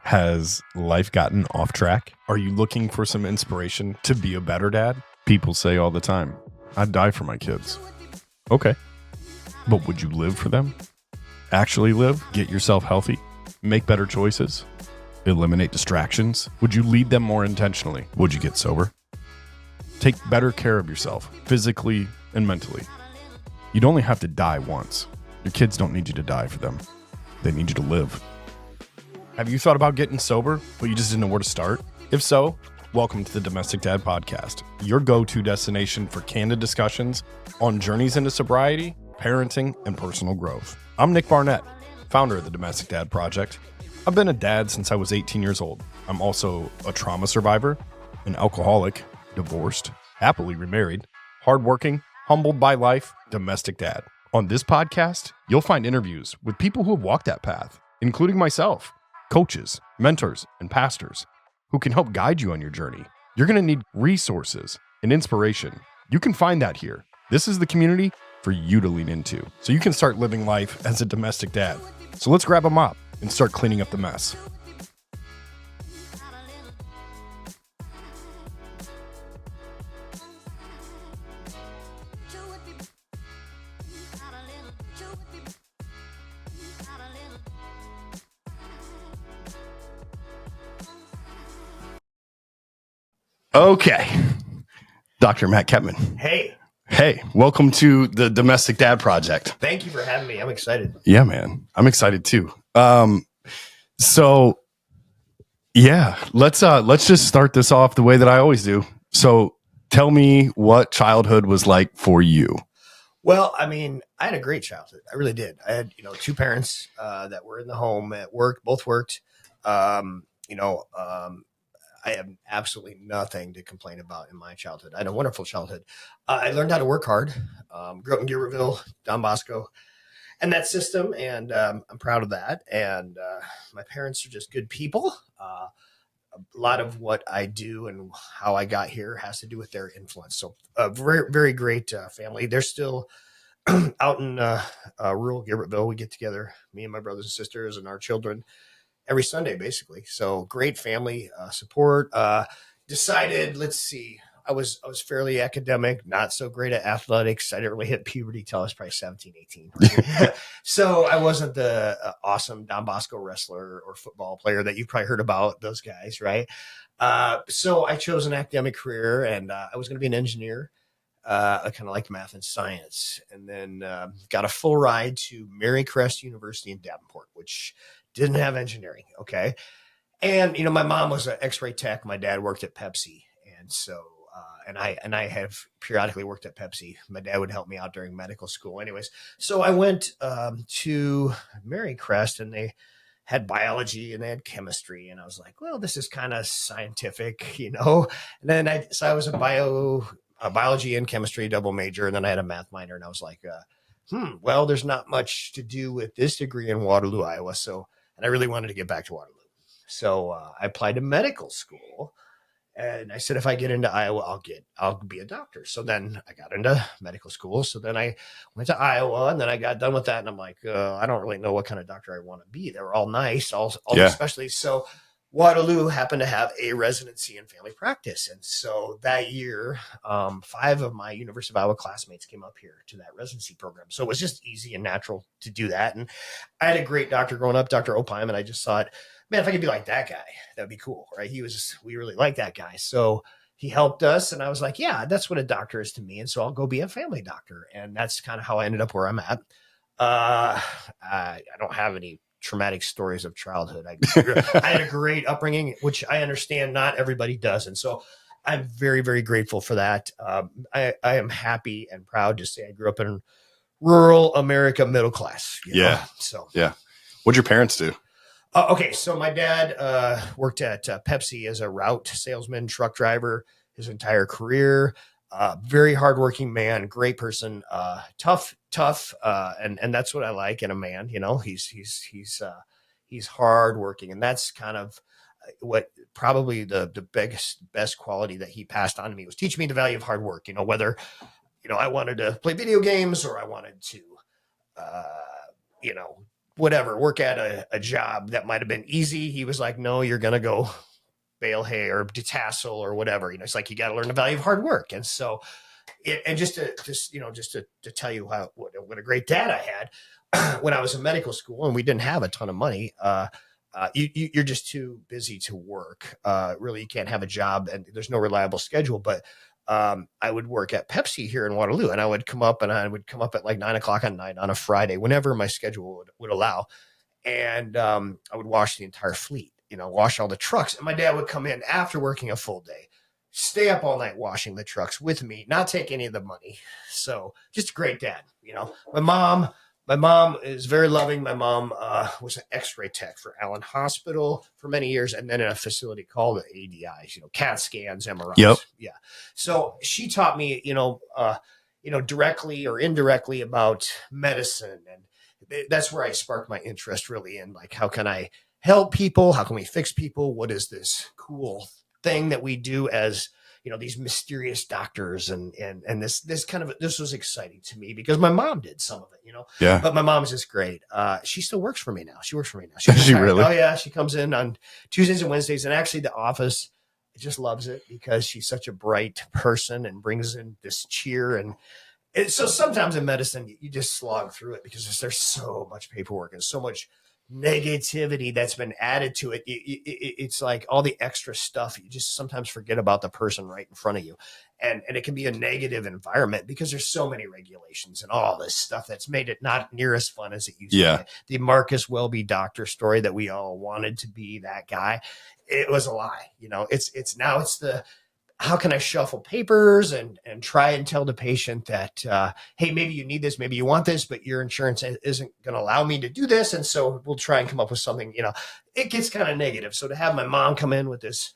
Has life gotten off track? Are you looking for some inspiration to be a better dad? People say all the time, I'd die for my kids. Okay. But would you live for them? Actually live? Get yourself healthy? Make better choices? Eliminate distractions? Would you lead them more intentionally? Would you get sober? Take better care of yourself, physically and mentally. You'd only have to die once. Your kids don't need you to die for them. They need you to live. Have you thought about getting sober, but you just didn't know where to start? If so, welcome to the Domestic Dad Podcast, your go-to destination for candid discussions on journeys into sobriety, parenting, and personal growth. I'm Nick Barnett, founder of the Domestic Dad Project. I've been a dad since I was 18 years old. I'm also a trauma survivor, an alcoholic, divorced, happily remarried, hardworking, humbled by life, domestic dad. On this podcast, you'll find interviews with people who have walked that path, including myself, coaches, mentors, and pastors who can help guide you on your journey. You're going to need resources and inspiration. You can find that here. This is the community for you to lean into so you can start living life as a domestic dad. So let's grab a mop and start cleaning up the mess. Okay. Dr. Matt Kettman. Hey, welcome to the Domestic Dad Project. Thank you for having me. I'm excited. Yeah, man. I'm excited too. Let's just start this off the way that I always do. So tell me what childhood was like for you. Well, I mean, I had a great childhood. I really did. I had, two parents that were in the home at work, both worked. I have absolutely nothing to complain about in my childhood. I had a wonderful childhood. I learned how to work hard. Grew up in Gilbertville, Don Bosco, and that system, and I'm proud of that. And my parents are just good people. A lot of what I do and how I got here has to do with their influence. So a very, very great family. They're still out in rural Gilbertville. We get together, me and my brothers and sisters and our children, every Sunday, basically. So great family support. Decided, let's see, I was fairly academic, not so great at athletics. I didn't really hit puberty till I was probably 17, 18. Right? So I wasn't the awesome Don Bosco wrestler or football player that you've probably heard about, those guys, right? So I chose an academic career, and I was going to be an engineer. I kind of liked math and science, and then got a full ride to Marycrest University in Davenport, which didn't have engineering. Okay. And, my mom was an x-ray tech. My dad worked at Pepsi. And so, and I have periodically worked at Pepsi. My dad would help me out during medical school anyways. So I went to Marycrest, and they had biology and they had chemistry. And I was like, well, this is kind of scientific, And then I was a biology and chemistry double major. And then I had a math minor, and I was like, well, there's not much to do with this degree in Waterloo, Iowa. And I really wanted to get back to Waterloo. So I applied to medical school, and I said, if I get into Iowa, I'll be a doctor. So then I got into medical school. So then I went to Iowa, and then I got done with that. And I'm like, I don't really know what kind of doctor I want to be. They were all nice, all the specialties. So Waterloo happened to have a residency in family practice. And so that year, 5 of my University of Iowa classmates came up here to that residency program. So it was just easy and natural to do that. And I had a great doctor growing up, Dr. Opheim, and I just thought, man, if I could be like that guy, that'd be cool, right? We really like that guy. So he helped us, and I was like, yeah, that's what a doctor is to me. And so I'll go be a family doctor. And that's kind of how I ended up where I'm at. I don't have any traumatic stories of childhood. I had a great upbringing, which I understand not everybody does. And so I'm very, very grateful for that. I am happy and proud to say I grew up in rural America, middle class. Yeah. So, yeah. What'd your parents do? Okay. So my dad worked at Pepsi as a route salesman, truck driver his entire career. Very hardworking man, great person, tough. And that's what I like in a man. He's hardworking, and that's kind of what probably the best quality that he passed on to me was teaching me the value of hard work. Whether I wanted to play video games or I wanted to whatever, work at a job that might've been easy. He was like, no, you're going to go bale hay or detassel or whatever. It's like, you got to learn the value of hard work. And so, and just to tell you what a great dad I had when I was in medical school and we didn't have a ton of money, you're just too busy to work. Really, you can't have a job and there's no reliable schedule. But I would work at Pepsi here in Waterloo, and I would come up at like 9:00 at night on a Friday, whenever my schedule would allow. And I would wash the entire fleet, wash all the trucks. And my dad would come in after working a full day, stay up all night washing the trucks with me, not take any of the money. So just a great dad. My mom is very loving. My mom was an x-ray tech for Allen Hospital for many years, and then in a facility called the ADIs, CAT scans, MRIs. Yep. Yeah. So she taught me, directly or indirectly about medicine. And that's where I sparked my interest really in, like, how can I help people? How can we fix people? What is this cool thing that we do as these mysterious doctors, and this was exciting to me because my mom did some of it, Yeah. But my mom's just great. She still works for me now. She really? Oh yeah. She comes in on Tuesdays and Wednesdays, and actually the office just loves it because she's such a bright person and brings in this cheer. And so sometimes in medicine, you just slog through it because there's so much paperwork and so much negativity that's been added to it. It's like all the extra stuff. You just sometimes forget about the person right in front of you. And it can be a negative environment because there's so many regulations and all this stuff that's made it not near as fun as it used to be. The Marcus Welby doctor story that we all wanted to be that guy, it was a lie. It's now it's the, how can I shuffle papers and try and tell the patient that, hey, maybe you need this, maybe you want this, but your insurance isn't going to allow me to do this. And so we'll try and come up with something, it gets kind of negative. So to have my mom come in with this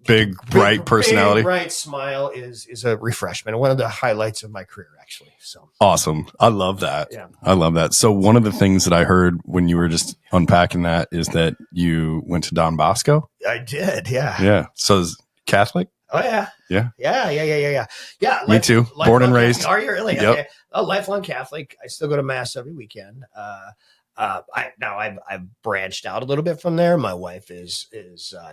big bright personality, bright smile is a refreshment. One of the highlights of my career, actually. So awesome. I love that. Yeah. I love that. So one of the things that I heard when you were just unpacking that is that you went to Don Bosco. I did. Yeah. Yeah. So is Catholic? Oh yeah. Yeah. Yeah. Me too. Born and raised. Catholic. Are you really? Yep. Okay. A lifelong Catholic. I still go to mass every weekend. I've branched out a little bit from there. My wife is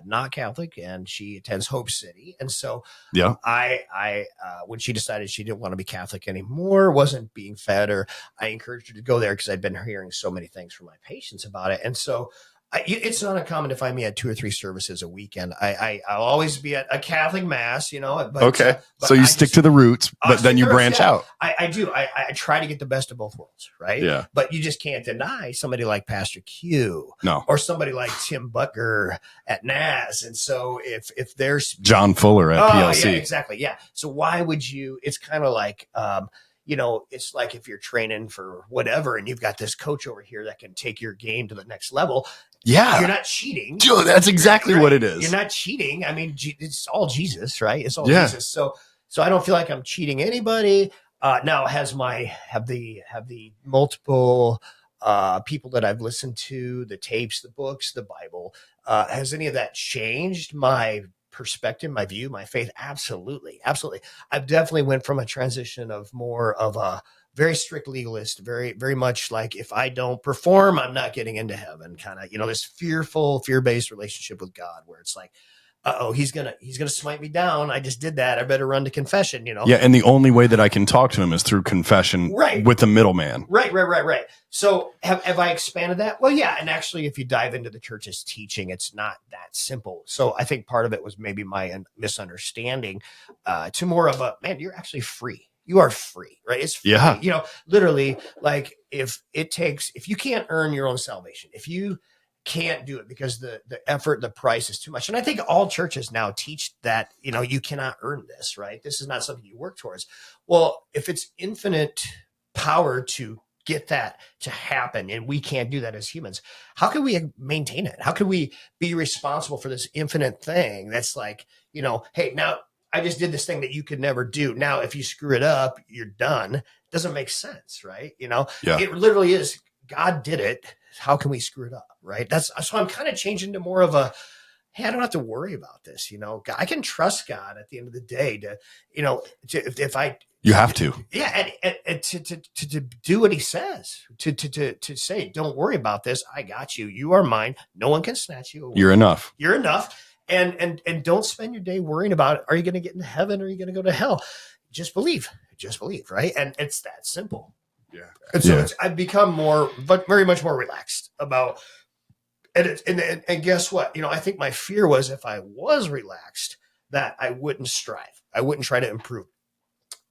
not Catholic, and she attends Hope City. And so yeah, I when she decided she didn't want to be Catholic anymore, wasn't being fed, or I encouraged her to go there because I'd been hearing so many things from my patients about it. And so it's not uncommon to find me at 2 or 3 services a weekend. I'll always be at a Catholic mass, But, okay. So you stick to the roots, but then you branch out. I do. I try to get the best of both worlds, right? Yeah. But you just can't deny somebody like Pastor Q, no, or somebody like Tim Butker at NAS. And so if there's John Fuller at PLC, yeah, exactly, yeah. So why would you? It's kind of like. It's like if you're training for whatever and you've got this coach over here that can take your game to the next level. Yeah. You're not cheating. Dude, that's exactly what it is. You're not cheating. I mean, it's all Jesus, right? It's all Jesus. So I don't feel like I'm cheating anybody. Now have the multiple people that I've listened to, the tapes, the books, the Bible, has any of that changed my perspective, my view, my faith? Absolutely. I've definitely went from a transition of more of a very strict legalist, very, very much like if I don't perform, I'm not getting into heaven, kind of, this fear-based relationship with God where it's like, he's gonna smite me down. I just did that. I better run to confession, Yeah, and the only way that I can talk to him is through confession, right, with the middleman. Right. So have I expanded that? Well, yeah. And actually, if you dive into the church's teaching, it's not that simple. So I think part of it was maybe my misunderstanding to more of a, man, you're actually free. You are free, right? It's free. Yeah. Literally, like if you can't earn your own salvation, if you can't do it because the effort, the price is too much. And I think all churches now teach that, you cannot earn this, right? This is not something you work towards. Well, if it's infinite power to get that to happen, and we can't do that as humans, how can we maintain it? How can we be responsible for this infinite thing that's like, hey, now I just did this thing that you could never do. Now, if you screw it up, you're done. Doesn't make sense, right? Yeah. It literally is. God did it. How can we screw it up, right? So I'm kind of changing to more of a, hey, I don't have to worry about this. I can trust God at the end of the day to, if I You have to. Yeah, and to do what he says, to say, don't worry about this. I got you. You are mine. No one can snatch you away. You're enough. You're enough. And don't spend your day worrying about, are you going to get into heaven or are you going to go to hell? Just believe, right? And it's that simple. Yeah. And so I've become very much more relaxed about it. And guess what? I think my fear was if I was relaxed, that I wouldn't strive. I wouldn't try to improve.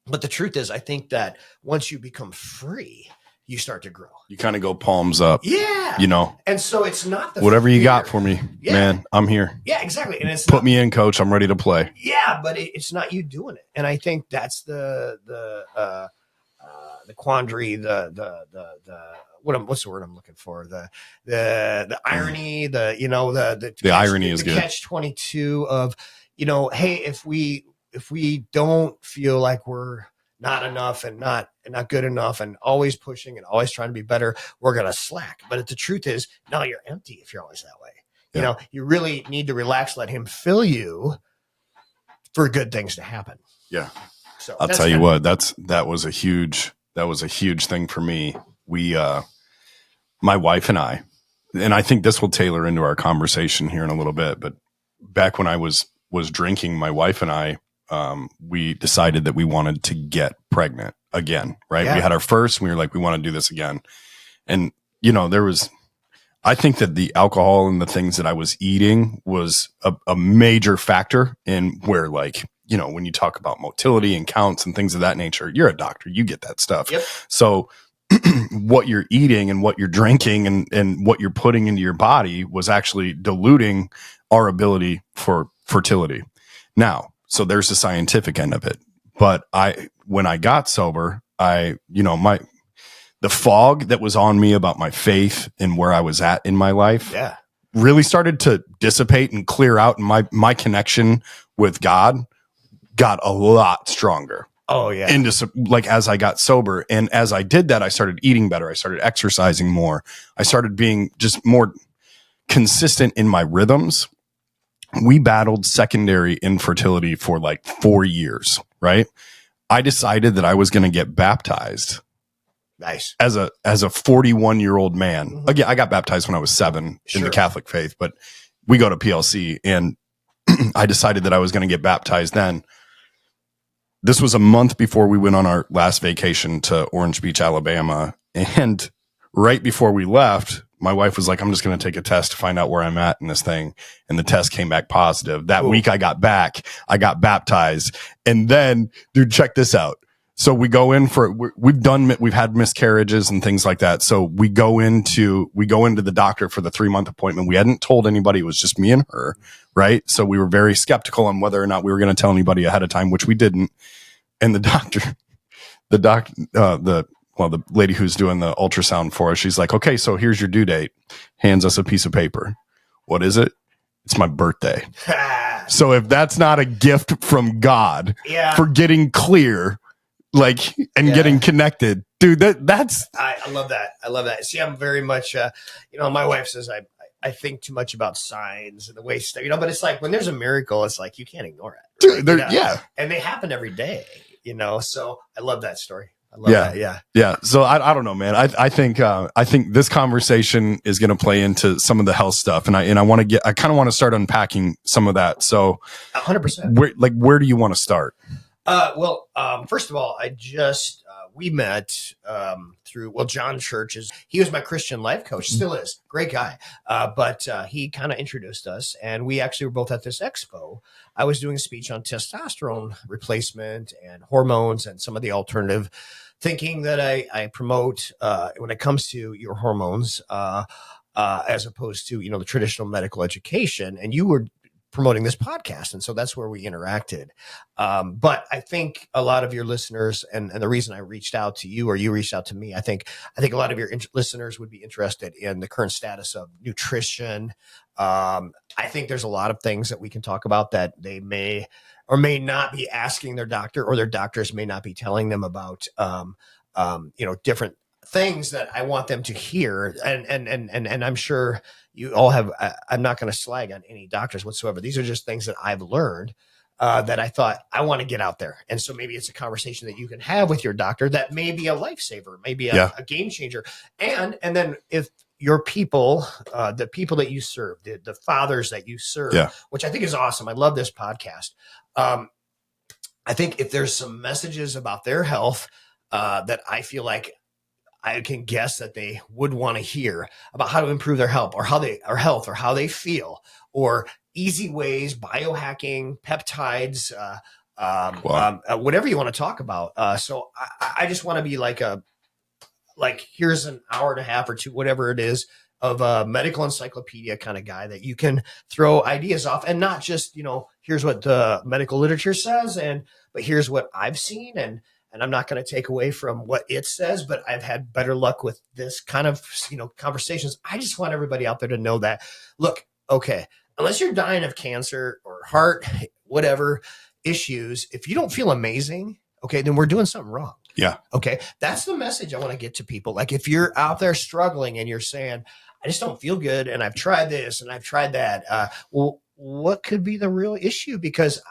But the truth is, I think that once you become free, you start to grow. You kind of go palms up. Yeah. And so it's not the whatever fear. you got for me, man, I'm here. Yeah, exactly. And it's put me in, coach. I'm ready to play. Yeah, but it's not you doing it. And I think that's the quandary, what's the word I'm looking for? The irony, the irony is good. Catch-22 of, hey, if we don't feel like we're not enough and not good enough and always pushing and always trying to be better, we're going to slack. But the truth is, no, you're empty if you're always that way. Yeah. You really need to relax, let him fill you for good things to happen. Yeah. So I'll tell you what, that was a huge thing for me. We, my wife and I think this will tailor into our conversation here in a little bit, but back when I was drinking, my wife and I, we decided that we wanted to get pregnant again, right? Yeah. We had our first, and we were like, we want to do this again. And, I think that the alcohol and the things that I was eating was a major factor in where, like, when you talk about motility and counts and things of that nature, you're a doctor, you get that stuff. Yep. So what you're eating and what you're drinking and what you're putting into your body was actually diluting our ability for fertility. Now, so there's the scientific end of it. But when I got sober, the fog that was on me about my faith and where I was at in my life really started to dissipate and clear out. And my connection with God got a lot stronger. Oh yeah. As I got sober, and as I did that, I started eating better. I started exercising more. I started being just more consistent in my rhythms. We battled secondary infertility for like 4 years, right? I decided that I was going to get baptized. Nice. As a 41-year-old man. Mm-hmm. Again, I got baptized when I was 7 in the Catholic faith, but we go to PLC, and I decided that I was going to get baptized then. This was a month before we went on our last vacation to Orange Beach, Alabama. And right before we left, my wife was like, I'm just going to take a test to find out where I'm at in this thing. And the test came back positive. That week I got back, I got baptized. And then, dude, check this out. So we go in we've had miscarriages and things like that. So we go into the doctor for the 3-month appointment. We hadn't told anybody. It was just me and her. Right. So we were very skeptical on whether or not we were going to tell anybody ahead of time, which we didn't. And the lady who's doing the ultrasound for us, she's like, okay, so here's your due date. Hands us a piece of paper. What is it? It's my birthday. So if that's not a gift from God for getting clear, getting connected, dude, that's. I love that. I love that. See, I'm very much, my wife says I think too much about signs and the way stuff, but it's like when there's a miracle, it's like you can't ignore it. Dude, and they happen every day, so I love that story. I love that. Yeah. So I don't know, man. I think this conversation is going to play into some of the health stuff, and I kind of want to start unpacking some of that. So 100%. Where do you want to start? First of all, we met through John Church he was my Christian life coach, still is, great guy. But he kind of introduced us, and we actually were both at this expo. I was doing a speech on testosterone replacement and hormones and some of the alternative thinking that I promote when it comes to your hormones, as opposed to the traditional medical education. And you were promoting this podcast. And so that's where we interacted. But I think a lot of your listeners, and the reason I reached out to you or you reached out to me, I think a lot of your listeners would be interested in the current status of nutrition. I think there's a lot of things that we can talk about that they may or may not be asking their doctor, or their doctors may not be telling them about, different things that I want them to hear. And I'm sure you all have, I'm not going to slag on any doctors whatsoever. These are just things that I've learned that I thought I want to get out there. And so maybe it's a conversation that you can have with your doctor that may be a lifesaver, maybe a game changer. And then if your people, the people that you serve, the fathers that you serve, which I think is awesome. I love this podcast. I think if there's some messages about their health that I feel like I can guess that they would want to hear about how to improve their health or how they feel, or easy ways, biohacking, peptides, whatever you want to talk about. So I just want to be like here's an hour and a half or two, whatever it is, of a medical encyclopedia kind of guy that you can throw ideas off, and not just, here's what the medical literature says, but here's what I've seen. And I'm not going to take away from what it says, but I've had better luck with this kind of, conversations. I just want everybody out there to know that, look, okay, unless you're dying of cancer or heart, whatever issues, if you don't feel amazing, okay, then we're doing something wrong. Yeah. Okay. That's the message I want to get to people. Like, if you're out there struggling and you're saying, I just don't feel good, and I've tried this and I've tried that. Well, what could be the real issue? Because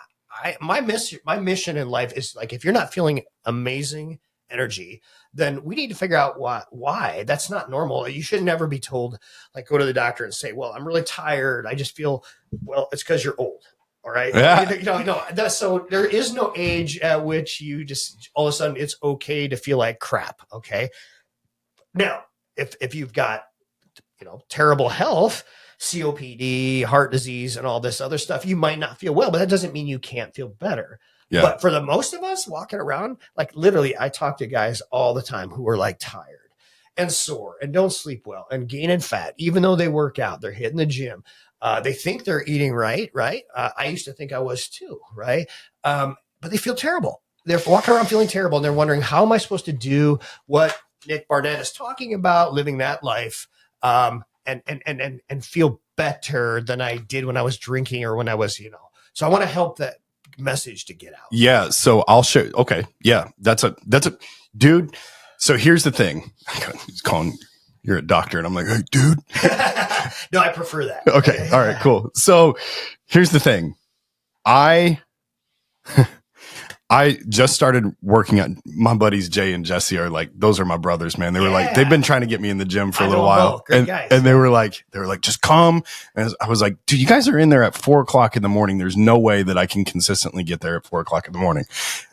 my mission in life is, like, if you're not feeling amazing energy, then we need to figure out why. That's not normal. You should never be told, like, go to the doctor and say, well, I'm really tired, I just feel, well, it's because you're old. All right. Yeah. So there is no age at which you just all of a sudden it's okay to feel like crap. Okay. Now, if you've got, terrible health, COPD, heart disease, and all this other stuff, you might not feel well, but that doesn't mean you can't feel better. Yeah. But for the most of us walking around, like, literally, I talk to guys all the time who are like tired and sore and don't sleep well and gaining fat, even though they work out, they're hitting the gym. They think they're eating right? I used to think I was too, right? But they feel terrible. They're walking around feeling terrible, and they're wondering, how am I supposed to do what Nick Barnett is talking about, living that life, and feel better than I did when I was drinking or when I was, So I want to help that message to get out. Yeah. So I'll show. Okay. Yeah. That's a dude. So here's the thing. He's calling. You're a doctor, and I'm like, hey, dude. No, I prefer that. Okay. All right, cool. So here's the thing. I just started working at, my buddies Jay and Jesse are like, those are my brothers, man. They were like, they've been trying to get me in the gym for a little while. And they were like, just come. And I was like, dude, you guys are in there at 4:00 in the morning. There's no way that I can consistently get there at 4:00 in the morning.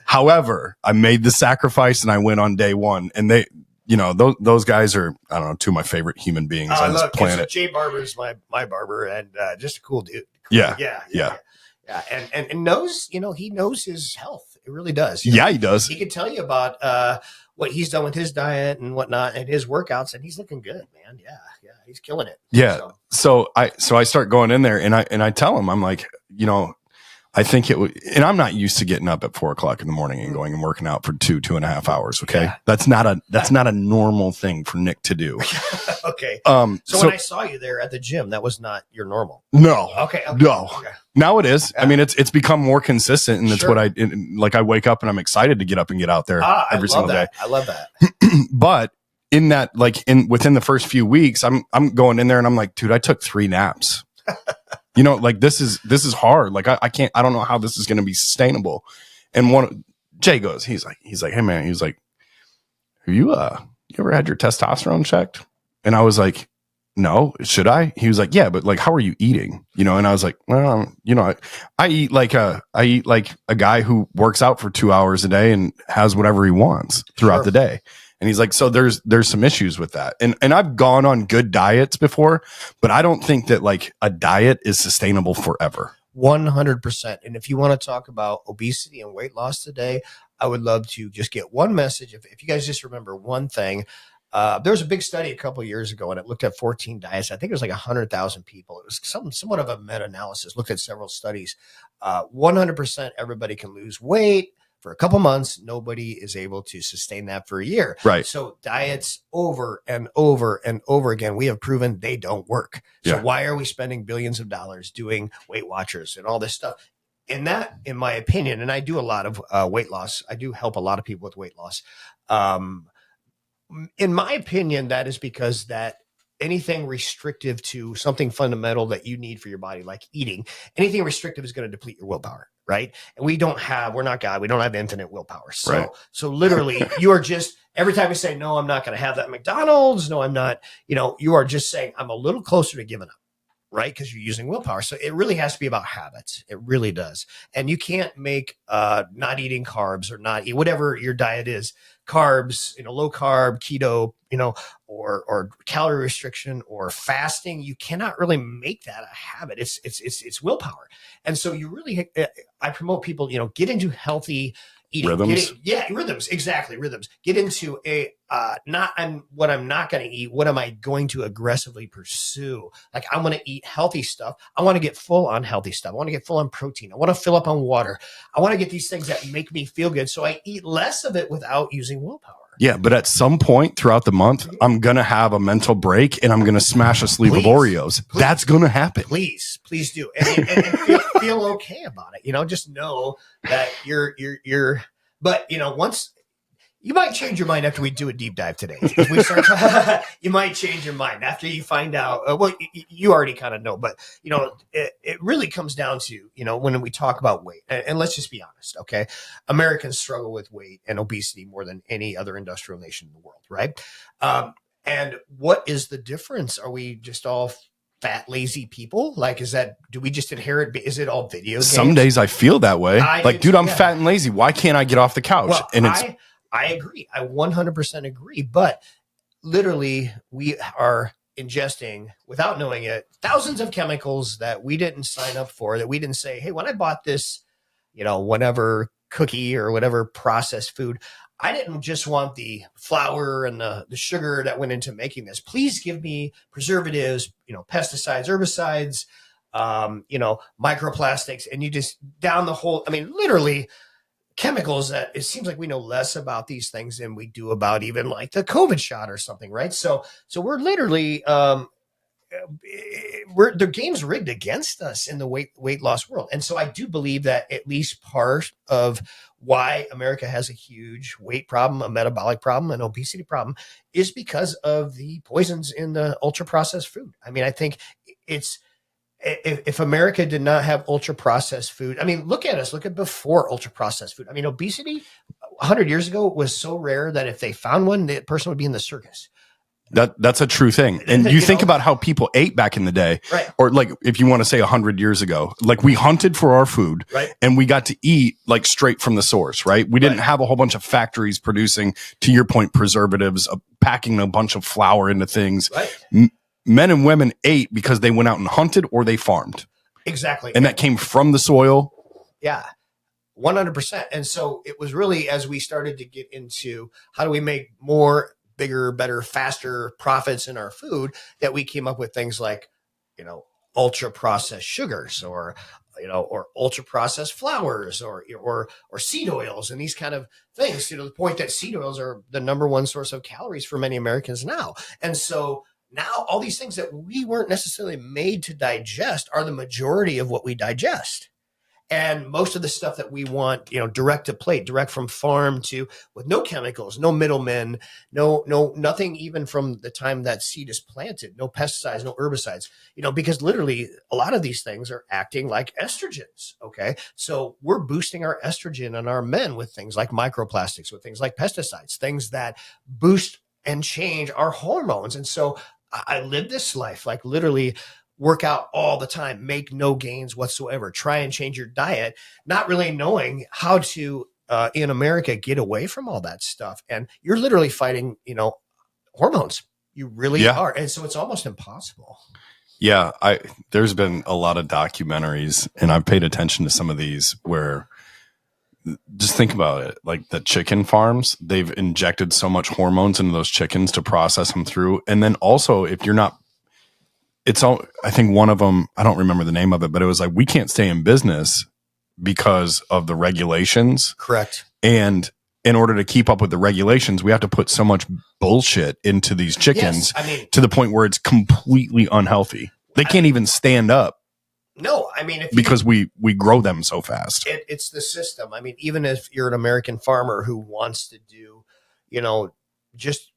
However, I made the sacrifice and I went on day one, and those guys are, I don't know, two of my favorite human beings on this planet. Jay Barber is my barber, and just a cool dude. Yeah. And knows, he knows his health. It really does. Yeah, he does. He can tell you about what he's done with his diet and whatnot and his workouts, and he's looking good, man. Yeah, he's killing it. Yeah. So I start going in there, and I tell him, I'm like, I think it would, and I'm not used to getting up at 4:00 in the morning and going and working out for 2.5 hours. Okay. Yeah. That's not a normal thing for Nick to do. Okay. So when I saw you there at the gym, that was not your normal. No. Okay. No. Okay. Now it is. I mean, it's become more consistent, and it's what I wake up and I'm excited to get up and get out there every single day. I love that. But in that, within the first few weeks, I'm going in there and I'm like, dude, I took 3 naps. This is hard. Like, I can't, I don't know how this is going to be sustainable. And Jay goes, he's like, hey man, he's like, have you ever had your testosterone checked? And I was like, no, should I? He was like, yeah, but like, how are you eating? And I was like, well, I eat like a guy who works out for 2 hours a day and has whatever he wants throughout the day. And he's like, so there's some issues with that. And I've gone on good diets before, but I don't think that like a diet is sustainable forever. 100%. And if you want to talk about obesity and weight loss today, I would love to just get one message. If you guys just remember one thing, there was a big study a couple of years ago, and it looked at 14 diets. I think it was like 100,000 people. It was somewhat of a meta-analysis, looked at several studies. 100% everybody can lose weight for a couple months. Nobody is able to sustain that for a year. Right. So diets over and over and over again, we have proven they don't work. So why are we spending billions of dollars doing Weight Watchers and all this stuff? And that, in my opinion, and I do a lot of weight loss. I do help a lot of people with weight loss. In my opinion, that is because that anything restrictive to something fundamental that you need for your body, like eating, anything restrictive is going to deplete your willpower. right? And we're not God. We don't have infinite willpower. So, Right. so literally you are just, every time you say, no, I'm not going to have that at McDonald's. No, I'm not, you are just saying, I'm a little closer to giving up. Right? Because you're using willpower. So it really has to be about habits. It really does. And you can't make not eating carbs or not eat whatever your diet is, carbs, low carb, keto, or calorie restriction or fasting. You cannot really make that a habit. It's willpower. And so you really, I promote people, get into healthy eating. Rhythms. Rhythms. Exactly. Rhythms. Get into what I'm not going to eat. What am I going to aggressively pursue? Like I want to eat healthy stuff. I want to get full on healthy stuff. I want to get full on protein. I want to fill up on water. I want to get these things that make me feel good. So I eat less of it without using willpower. Yeah, but at some point throughout the month, I'm going to have a mental break and I'm going to smash a sleeve of Oreos. That's going to happen. Please do. And feel okay about it. Just know that but once you might change your mind after we do a deep dive today. If we start, you might change your mind after you find out. You already kind of know, but it really comes down to when we talk about weight, and let's just be honest, okay? Americans struggle with weight and obesity more than any other industrial nation in the world, right? And what is the difference? Are we just all fat, lazy people? Like, do we just inherit? Is it all video games? Some days I feel that way. Dude, I'm fat and lazy. Why can't I get off the couch? Well, I agree. I 100% agree. But literally, we are ingesting, without knowing it, thousands of chemicals that we didn't sign up for, that we didn't say, hey, when I bought this, whatever cookie or whatever processed food, I didn't just want the flour and the sugar that went into making this. Please give me preservatives, pesticides, herbicides, microplastics, and you just down the whole, literally chemicals that it seems like we know less about these things than we do about even like the COVID shot or something, right? So we're literally, the game's rigged against us in the weight loss world. And so I do believe that at least part of why America has a huge weight problem, a metabolic problem, an obesity problem is because of the poisons in the ultra processed food. I think if America did not have ultra processed food, look at us, look at before ultra processed food. Obesity 100 years ago was so rare that if they found one, the person would be in the circus. That's a true thing. And you think about how people ate back in the day, right? Or like, if you want to say 100 years ago, like we hunted for our food, right? And we got to eat like straight from the source, right? We didn't have a whole bunch of factories producing, to your point, preservatives, packing a bunch of flour into things. Right. Men and women ate because they went out and hunted or they farmed. Exactly. And that came from the soil. Yeah, 100%. And so it was really, as we started to get into how do we make more, bigger, better, faster profits in our food, that we came up with things like, ultra processed sugars or ultra processed flours or seed oils and these kind of things, to the point that seed oils are the number one source of calories for many Americans now. And so now all these things that we weren't necessarily made to digest are the majority of what we digest. And most of the stuff that we want, direct to plate, direct from farm to, with no chemicals, no middlemen, nothing even from the time that seed is planted, no pesticides, no herbicides, because literally a lot of these things are acting like estrogens. Okay. So we're boosting our estrogen in our men with things like microplastics, with things like pesticides, things that boost and change our hormones. And so I live this life, like literally work out all the time, make no gains whatsoever, try and change your diet, not really knowing how to, in America, get away from all that stuff. And you're literally fighting, hormones. You really are. And so it's almost impossible. Yeah. There's been a lot of documentaries and I've paid attention to some of these where, just think about it, like the chicken farms, they've injected so much hormones into those chickens to process them through. And then also, if you're not, I think one of them, I don't remember the name of it, but it was like, we can't stay in business because of the regulations. Correct. And in order to keep up with the regulations, we have to put so much bullshit into these chickens to the point where it's completely unhealthy. They can't even stand up. No, because we grow them so fast. It's the system. Even if you're an American farmer who wants to do, just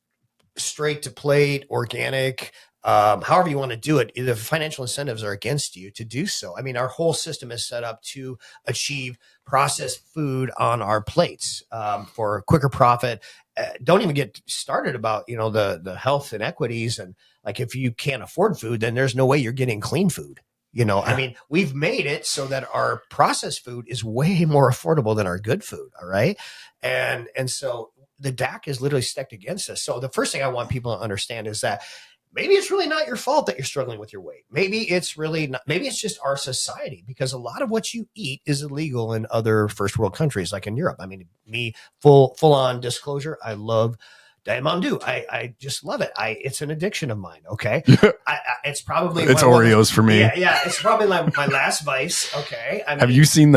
straight to plate, organic, however you want to do it, the financial incentives are against you to do so. I mean, our whole system is set up to achieve processed food on our plates for quicker profit. Don't even get started about, the health inequities. And like, if you can't afford food, then there's no way you're getting clean food. I mean, we've made it so that our processed food is way more affordable than our good food. All right. And so the DAC is literally stacked against us. So the first thing I want people to understand is that maybe it's really not your fault that you're struggling with your weight. Maybe it's really not, maybe it's just our society, because a lot of what you eat is illegal in other first world countries, like in Europe. I mean, me, full on disclosure, I love Diet Mountain Dew. I just love it. It's an addiction of mine. Okay. It's probably Oreos for me. Yeah. It's probably my last vice. Okay. I mean, have you seen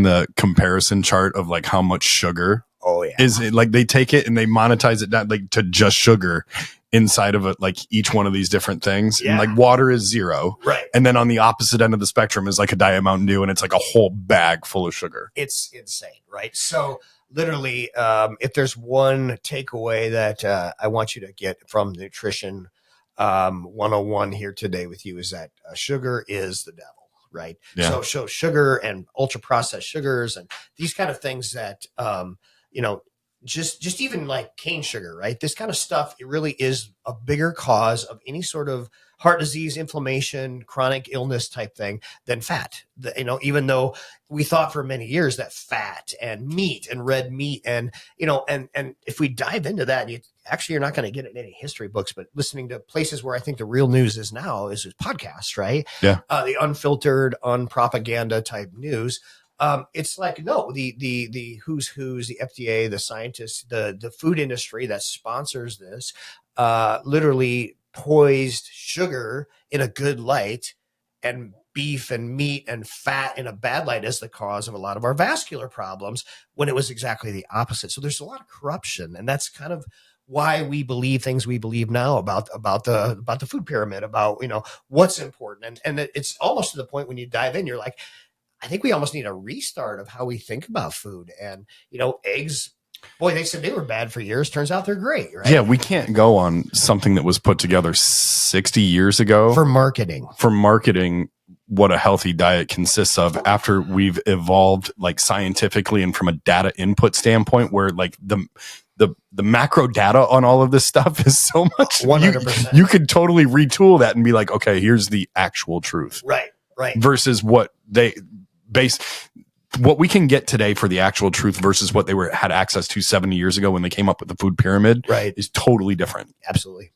the comparison chart of like how much sugar? Oh yeah. Is it like they take it and they monetize it down like to just sugar inside of it, like each one of these different things. Yeah. And like water is 0. Right. And then on the opposite end of the spectrum is like a Diet Mountain Dew, and it's like a whole bag full of sugar. It's insane. Right. So literally, if there's one takeaway that I want you to get from nutrition 101 here today with you, is that sugar is the devil. Right. Yeah. So sugar and ultra processed sugars and these kind of things that, just even like cane sugar, right? This kind of stuff, it really is a bigger cause of any sort of heart disease, inflammation, chronic illness type thing than fat. Even though we thought for many years that fat and meat and red meat and if we dive into that, you're not going to get it in any history books, but listening to places where I think the real news is now is podcasts, right? Yeah. The unfiltered, unpropaganda type news. It's like, no, the who's, the FDA, the scientists, the food industry that sponsors this, literally poised sugar in a good light and beef and meat and fat in a bad light as the cause of a lot of our vascular problems, when it was exactly the opposite. So there's a lot of corruption, and that's kind of why we believe things we believe now about the food pyramid, about, what's important. And it's almost to the point when you dive in, you're like, I think we almost need a restart of how we think about food. And, eggs, boy, they said they were bad for years. Turns out they're great, right? Yeah, we can't go on something that was put together 60 years ago For marketing what a healthy diet consists of, after we've evolved like scientifically and from a data input standpoint, where like the macro data on all of this stuff is so much. 100%. You could totally retool that and be like, okay, here's the actual truth. Right. Versus what we can get today for the actual truth versus what they had access to 70 years ago when they came up with the food pyramid, right, is totally different. Absolutely.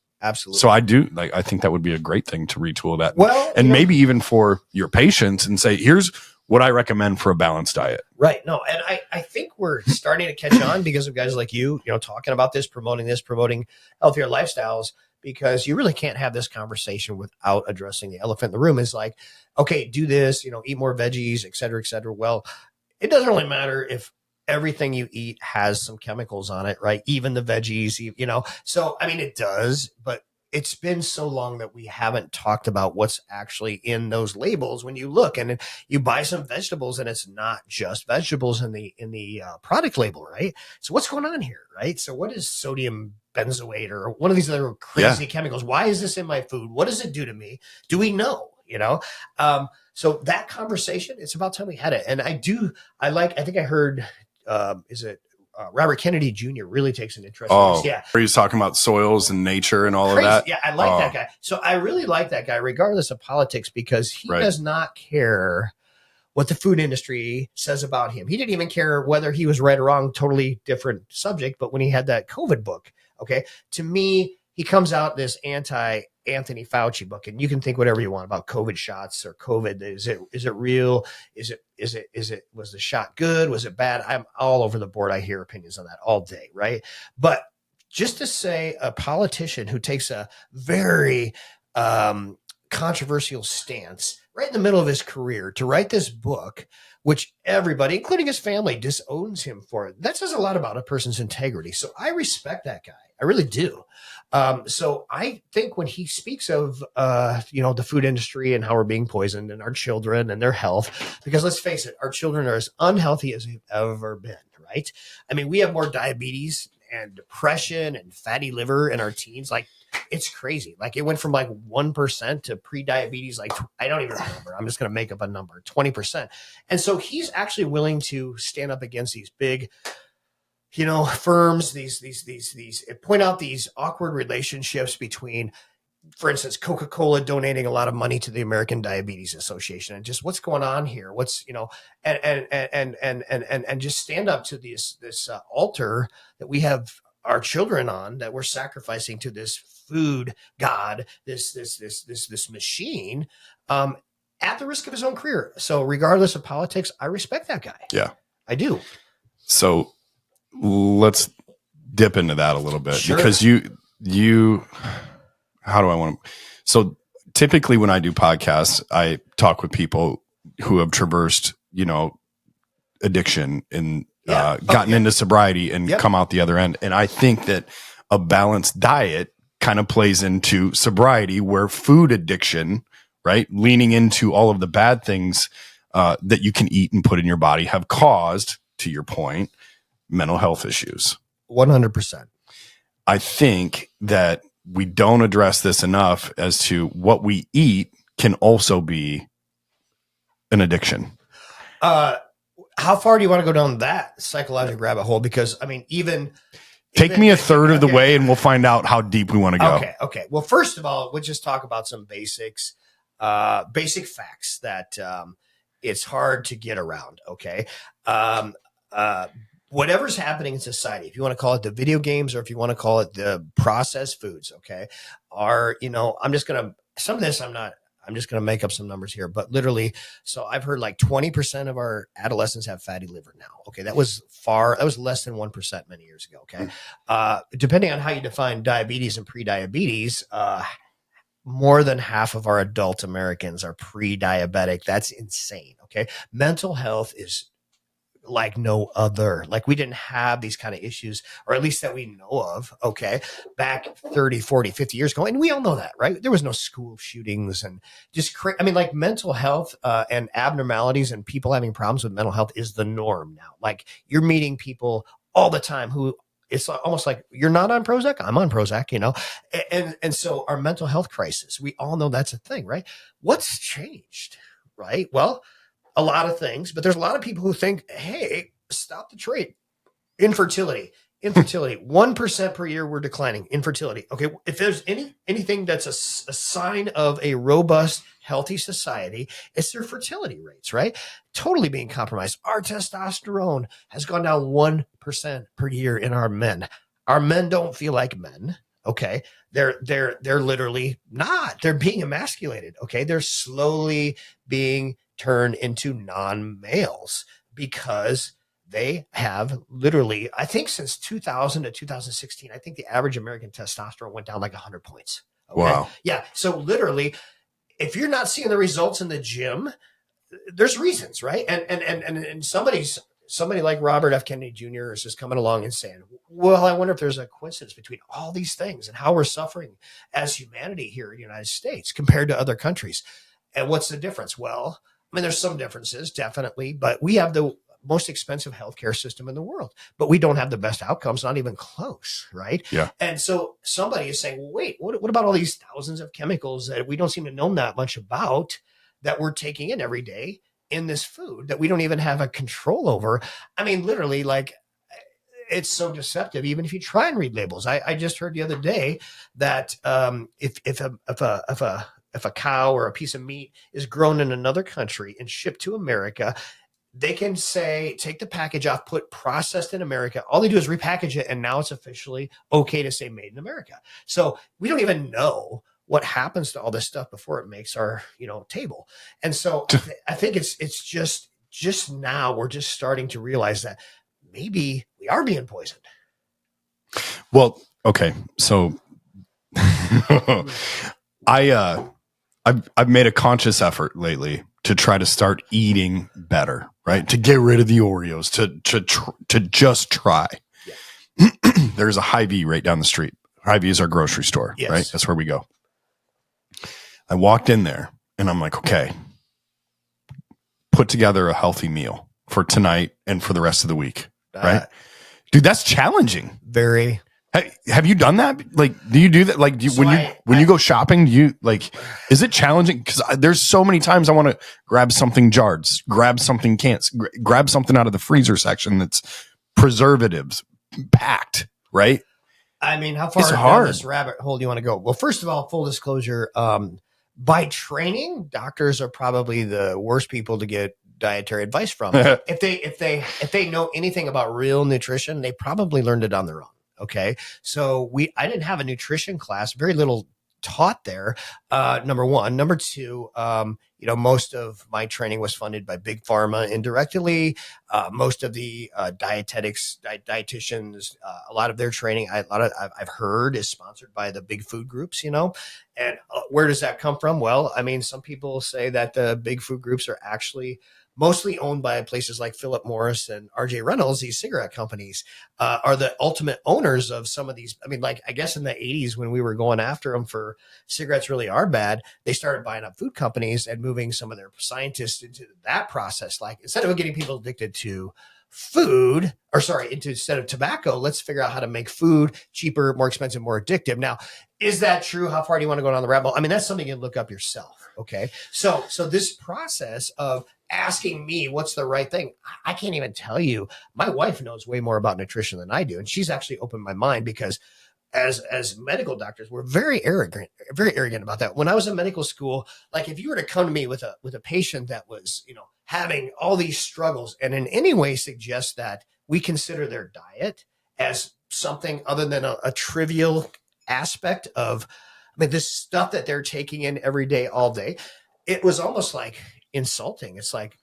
So I think that would be a great thing to retool that. Well, and maybe even for your patients, and say, here's what I recommend for a balanced diet. Right. No. And I think we're starting to catch on because of guys like you, talking about promoting healthier lifestyles, because you really can't have this conversation without addressing the elephant in the room. Is like, okay, do this, eat more veggies, et cetera, et cetera. Well, it doesn't really matter if everything you eat has some chemicals on it, right? Even the veggies, So, I mean, it does, but it's been so long that we haven't talked about what's actually in those labels. When you look and you buy some vegetables, and it's not just vegetables in the product label, right? So what's going on here, right? So what is sodium benzoate or one of these other crazy chemicals? Why is this in my food? What does it do to me? Do we know? So that conversation, it's about time we had it. And I think I heard, Robert Kennedy Jr. really takes an interest in this. Yeah. Where he's talking about soils and nature and all of that. Yeah, I like that guy. So I really like that guy, regardless of politics, because he does not care what the food industry says about him. He didn't even care whether he was right or wrong, totally different subject. But when he had that COVID book, to me, he comes out this anti-Anthony Fauci book, and you can think whatever you want about COVID shots or COVID. Is it real? Was the shot good? Was it bad? I'm all over the board. I hear opinions on that all day, right? But just to say a politician who takes a very controversial stance right in the middle of his career to write this book, which everybody, including his family, disowns him for it. That says a lot about a person's integrity. So I respect that guy. I really do. So I think when he speaks of, the food industry and how we're being poisoned and our children and their health, because let's face it, our children are as unhealthy as they've ever been, right? I mean, we have more diabetes and depression and fatty liver in our teens. Like, it's crazy. Like, it went from like 1% to pre-diabetes. Like, I don't even remember. I'm just going to make up a number, 20%. And so he's actually willing to stand up against these big, firms, these point out these awkward relationships between, for instance, Coca-Cola donating a lot of money to the American Diabetes Association, and just what's going on here? And just stand up to this altar that we have our children on, that we're sacrificing to this food god, this machine, at the risk of his own career. So regardless of politics, I respect that guy. Yeah, I do. So let's dip into that a little bit, Sure. because you, how do I want to? So typically when I do podcasts, I talk with people who have traversed, addiction and gotten into sobriety and come out the other end. And I think that a balanced diet kind of plays into sobriety, where food addiction, right, leaning into all of the bad things that you can eat and put in your body, have caused, to your point, mental health issues. 100%. I think that we don't address this enough as to what we eat can also be an addiction. How far do you want to go down that psychological rabbit hole? Because even take me a third of the way and we'll find out how deep we want to go. Okay. Well, first of all, we'll just talk about some basic facts that it's hard to get around. Okay. Whatever's happening in society, if you want to call it the video games or if you want to call it the processed foods, okay, I'm just going to make up some numbers here, but literally, so I've heard like 20% of our adolescents have fatty liver now. Okay. That was less than 1% many years ago. Okay. Depending on how you define diabetes and pre-diabetes, more than half of our adult Americans are pre-diabetic. That's insane. Okay. Mental health is like no other. Like, we didn't have these kind of issues, or at least that we know of, okay, back 30, 40, 50 years ago. And we all know that, right? There was no school shootings and just like mental health and abnormalities and people having problems with mental health is the norm now. Like, you're meeting people all the time who it's almost like, you're not on Prozac, I'm on Prozac, and so our mental health crisis, we all know that's a thing, right? What's changed, right? Well, a lot of things, but there's a lot of people who think, hey, stop the trade. Infertility, 1% per year, we're declining. Infertility. Okay. If there's anything that's a sign of a robust, healthy society, it's their fertility rates, right? Totally being compromised. Our testosterone has gone down 1% per year in our men. Our men don't feel like men. Okay. They're literally not. They're being emasculated. Okay. They're slowly being turned into non-males because they have literally, I think since 2000 to 2016, I think the average American testosterone went down like 100 points. Okay? Wow. Yeah. So literally, if you're not seeing the results in the gym, there's reasons, right? And somebody like Robert F. Kennedy Jr. is just coming along and saying, well, I wonder if there's a coincidence between all these things and how we're suffering as humanity here in the United States compared to other countries. And what's the difference? Well, there's some differences, definitely, but we have the most expensive healthcare system in the world, but we don't have the best outcomes, not even close, right? Yeah. And so somebody is saying, well, wait, what about all these thousands of chemicals that we don't seem to know that much about that we're taking in every day in this food that we don't even have a control over? Literally, like, it's so deceptive. Even if you try and read labels, I just heard the other day that if a cow or a piece of meat is grown in another country and shipped to America, they can say, take the package off, put processed in America. All they do is repackage it. And now it's officially okay to say made in America. So we don't even know what happens to all this stuff before it makes our, table. And so I think it's just now we're just starting to realize that maybe we are being poisoned. Well, okay. So I've made a conscious effort lately to try to start eating better, right? To get rid of the Oreos, to just try. Yeah. There's a Hy-Vee right down the street. Hy-Vee is our grocery store, yes. Right? That's where we go. I walked in there and I'm like, okay, put together a healthy meal for tonight and for the rest of the week, right? Dude, that's challenging. Very. Have you done that? Like, do you do that? Like, when you go shopping, do you like, is it challenging? Because there's so many times I want to grab something jarred, grab something grab something out of the freezer section that's preservatives packed, right? I mean, how far It's down hard. this rabbit hole do you want to go? Well, first of all, full disclosure, by training, doctors are probably the worst people to get dietary advice from. If they know anything about real nutrition, they probably learned it on their own. Okay. So I didn't have a nutrition class, very little taught there. Number one. Number two, most of my training was funded by Big Pharma indirectly. Most of the dietitians, a lot of their training, I've heard is sponsored by the big food groups, and where does that come from? Well, I mean, some people say that the big food groups are actually mostly owned by places like Philip Morris and RJ Reynolds. These cigarette companies are the ultimate owners of some of these. I mean, like, I guess in the 80s when we were going after them for cigarettes really are bad, they started buying up food companies and moving some of their scientists into that process. Like, instead of getting people addicted to instead of tobacco, let's figure out how to make food cheaper, more expensive, more addictive. Now, is that true? How far do you want to go down the rabbit hole? I mean, that's something you can look up yourself. Okay. So this process of asking me what's the right thing, I can't even tell you. My wife knows way more about nutrition than I do. And she's actually opened my mind because as medical doctors, we're very arrogant about that. When I was in medical school, like if you were to come to me with a patient that was, having all these struggles and in any way suggest that we consider their diet as something other than a trivial aspect of, this stuff that they're taking in every day, all day, it was almost like insulting. It's like,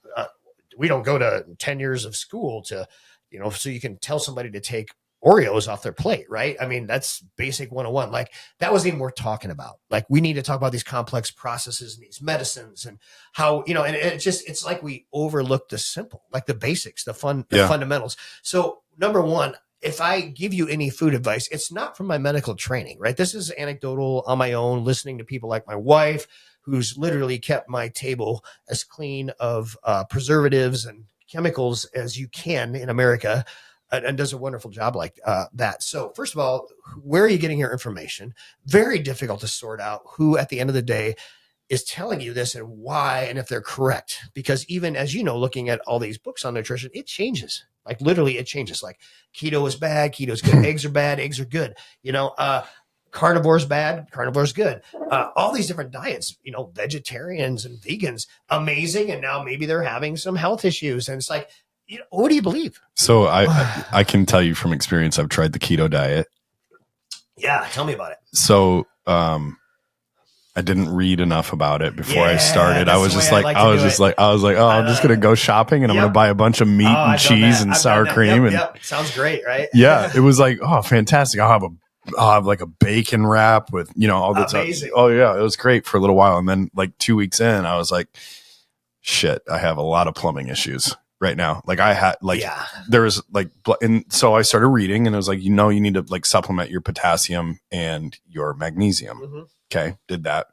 we don't go to 10 years of school to, so you can tell somebody to take Oreos off their plate, right? I mean, that's basic 101. Like, that wasn't even worth talking about. Like, we need to talk about these complex processes and these medicines and how, and it's like we overlook the simple, like the basics, the fundamentals. So number one, if I give you any food advice, it's not from my medical training, right? This is anecdotal on my own, listening to people like my wife, who's literally kept my table as clean of preservatives and chemicals as you can in America, and does a wonderful job like that. So first of all, where are you getting your information? Very difficult to sort out who at the end of the day is telling you this and why, and if they're correct. Because even as looking at all these books on nutrition, it changes. Like literally it changes. Like keto is bad, keto is good. Eggs are bad, eggs are good. Carnivore is bad, carnivore is good. All these different diets, vegetarians and vegans, amazing. And now maybe they're having some health issues. And it's like, what do you believe? So I can tell you from experience, I've tried the keto diet. Yeah. Tell me about it. So, I didn't read enough about it before I started. I was just like, I'm just going to go shopping and I'm going to buy a bunch of meat and cheese and sour cream. Yep. Sounds great, right? Yeah. It was like, oh, fantastic. I'll have like a bacon wrap with, all the time. Oh yeah. It was great for a little while. And then like 2 weeks in, I was like, shit, I have a lot of plumbing issues right now. Like I had there was like, and so I started reading and it was like, you need to like supplement your potassium and your magnesium. Mm-hmm. Okay. Did that.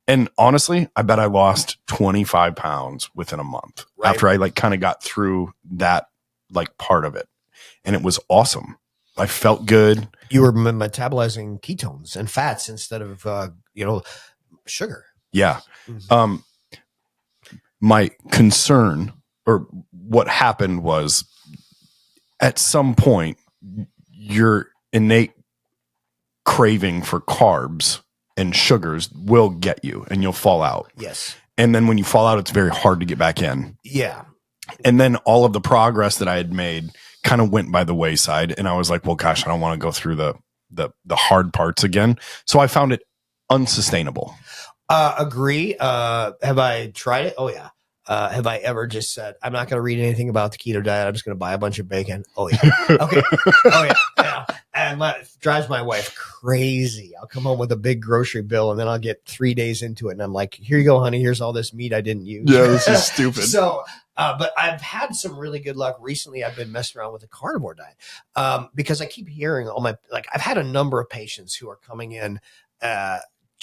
And honestly, I bet I lost 25 pounds within a month after I like kind of got through that like part of it. And it was awesome. I felt good. You were metabolizing ketones and fats instead of, sugar. Yeah. Mm-hmm. My concern or what happened was at some point, your innate craving for carbs and sugars will get you and you'll fall out. Yes. And then when you fall out, it's very hard to get back in. Yeah. And then all of the progress that I had made kind of went by the wayside. And I was like, well, gosh, I don't want to go through the hard parts again. So I found it unsustainable. Agree. Have I tried it? Oh yeah. Have I ever just said, I'm not going to read anything about the keto diet. I'm just going to buy a bunch of bacon. Oh yeah. Okay. Oh yeah. And that drives my wife crazy. I'll come home with a big grocery bill and then I'll get 3 days into it. And I'm like, here you go, honey. Here's all this meat I didn't use. Yeah, this is stupid. So, but I've had some really good luck recently. I've been messing around with the carnivore diet because I keep hearing I've had a number of patients who are coming in,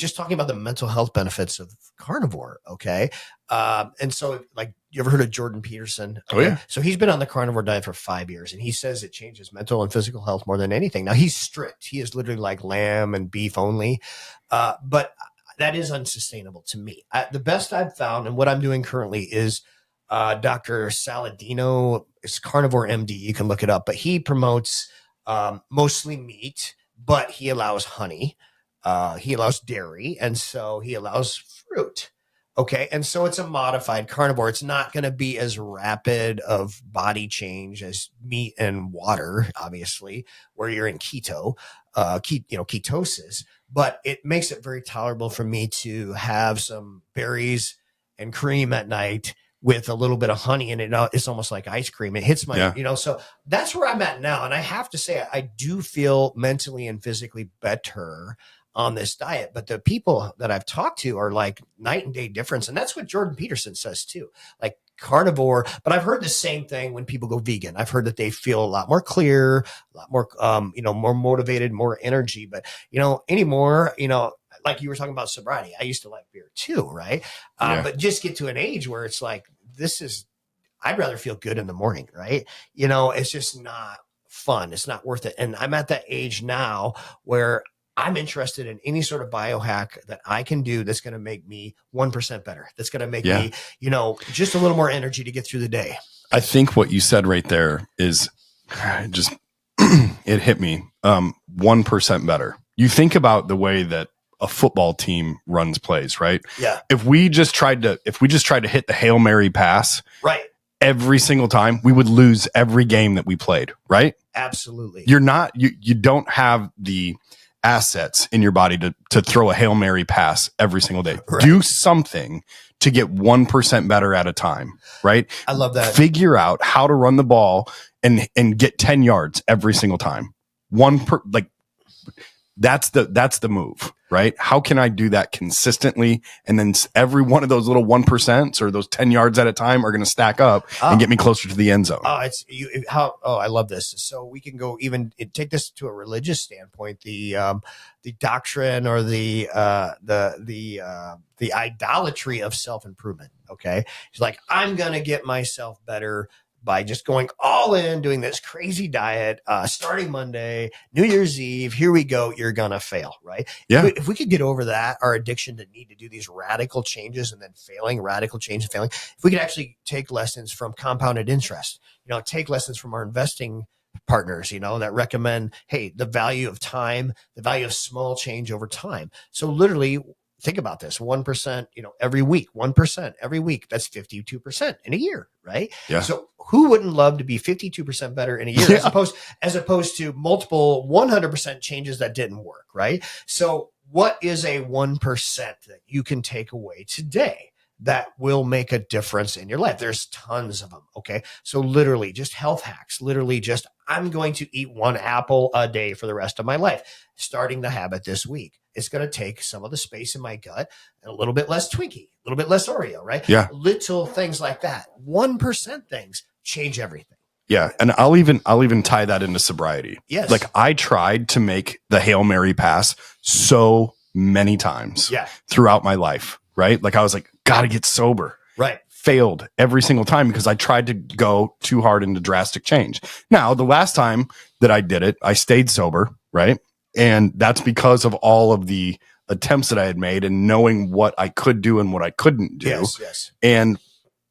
just talking about the mental health benefits of carnivore. Okay. And so like, you ever heard of Jordan Peterson? Okay? Oh yeah. So he's been on the carnivore diet for 5 years, and he says it changes mental and physical health more than anything. Now he's strict. He is literally like lamb and beef only. But that is unsustainable to me. The best I've found and what I'm doing currently is Dr. Saladino. It's Carnivore MD. You can look it up, but he promotes mostly meat, but he allows honey. He allows dairy, and so he allows fruit. Okay. And so it's a modified carnivore. It's not going to be as rapid of body change as meat and water, obviously, where you're in ketosis, but it makes it very tolerable for me to have some berries and cream at night with a little bit of honey in it. It's almost like ice cream. It hits my, so that's where I'm at now. And I have to say, I do feel mentally and physically better on this diet, but the people that I've talked to are like night and day difference. And that's what Jordan Peterson says too, like carnivore. But I've heard the same thing when people go vegan. I've heard that they feel a lot more clear, a lot more, more motivated, more energy. But, anymore, like you were talking about sobriety, I used to like beer too. Right. But just get to an age where it's like, I'd rather feel good in the morning. Right. It's just not fun. It's not worth it. And I'm at that age now where I'm interested in any sort of biohack that I can do that's going to make me 1% better. That's going to make me, just a little more energy to get through the day. I think what you said right there is just, it hit me. 1% better. You think about the way that a football team runs plays, right? Yeah. If we just tried to hit the Hail Mary pass, right, every single time, we would lose every game that we played, right? Absolutely. You don't have the assets in your body to throw a Hail Mary pass every single day. Right. Do something to get 1% better at a time, right? I love that. Figure out how to run the ball and get 10 yards every single time. That's the move, right? How can I do that consistently? And then every one of those little 1% or those 10 yards at a time are going to stack up and get me closer to the end zone. I love this. So we can go even take this to a religious standpoint, the doctrine or the idolatry of self-improvement. Okay. It's like, I'm going to get myself better by just going all in, doing this crazy diet, starting Monday, New Year's Eve, here we go, you're going to fail, right? Yeah. If we could get over that, our addiction to need to do these radical changes and then radical change and failing, if we could actually take lessons from compounded interest, take lessons from our investing partners, that recommend, hey, the value of time, the value of small change over time. So literally, think about this, 1%, every week, 1% every week, that's 52% in a year, right? Yeah. So who wouldn't love to be 52% better in a year as opposed to multiple 100% changes that didn't work, right? So what is a 1% that you can take away today that will make a difference in your life? There's tons of them. Okay. So literally just health hacks, I'm going to eat 1 apple a day for the rest of my life, starting the habit this week. It's going to take some of the space in my gut and a little bit less Twinkie, a little bit less Oreo, right? Yeah. Little things like that. 1% things change everything. Yeah. And I'll even tie that into sobriety. Yes. Like I tried to make the Hail Mary pass so many times throughout my life, right? Like I was like, gotta get sober. Right. Failed every single time because I tried to go too hard into drastic change. Now, the last time that I did it, I stayed sober, right? And that's because of all of the attempts that I had made and knowing what I could do and what I couldn't do. Yes. And,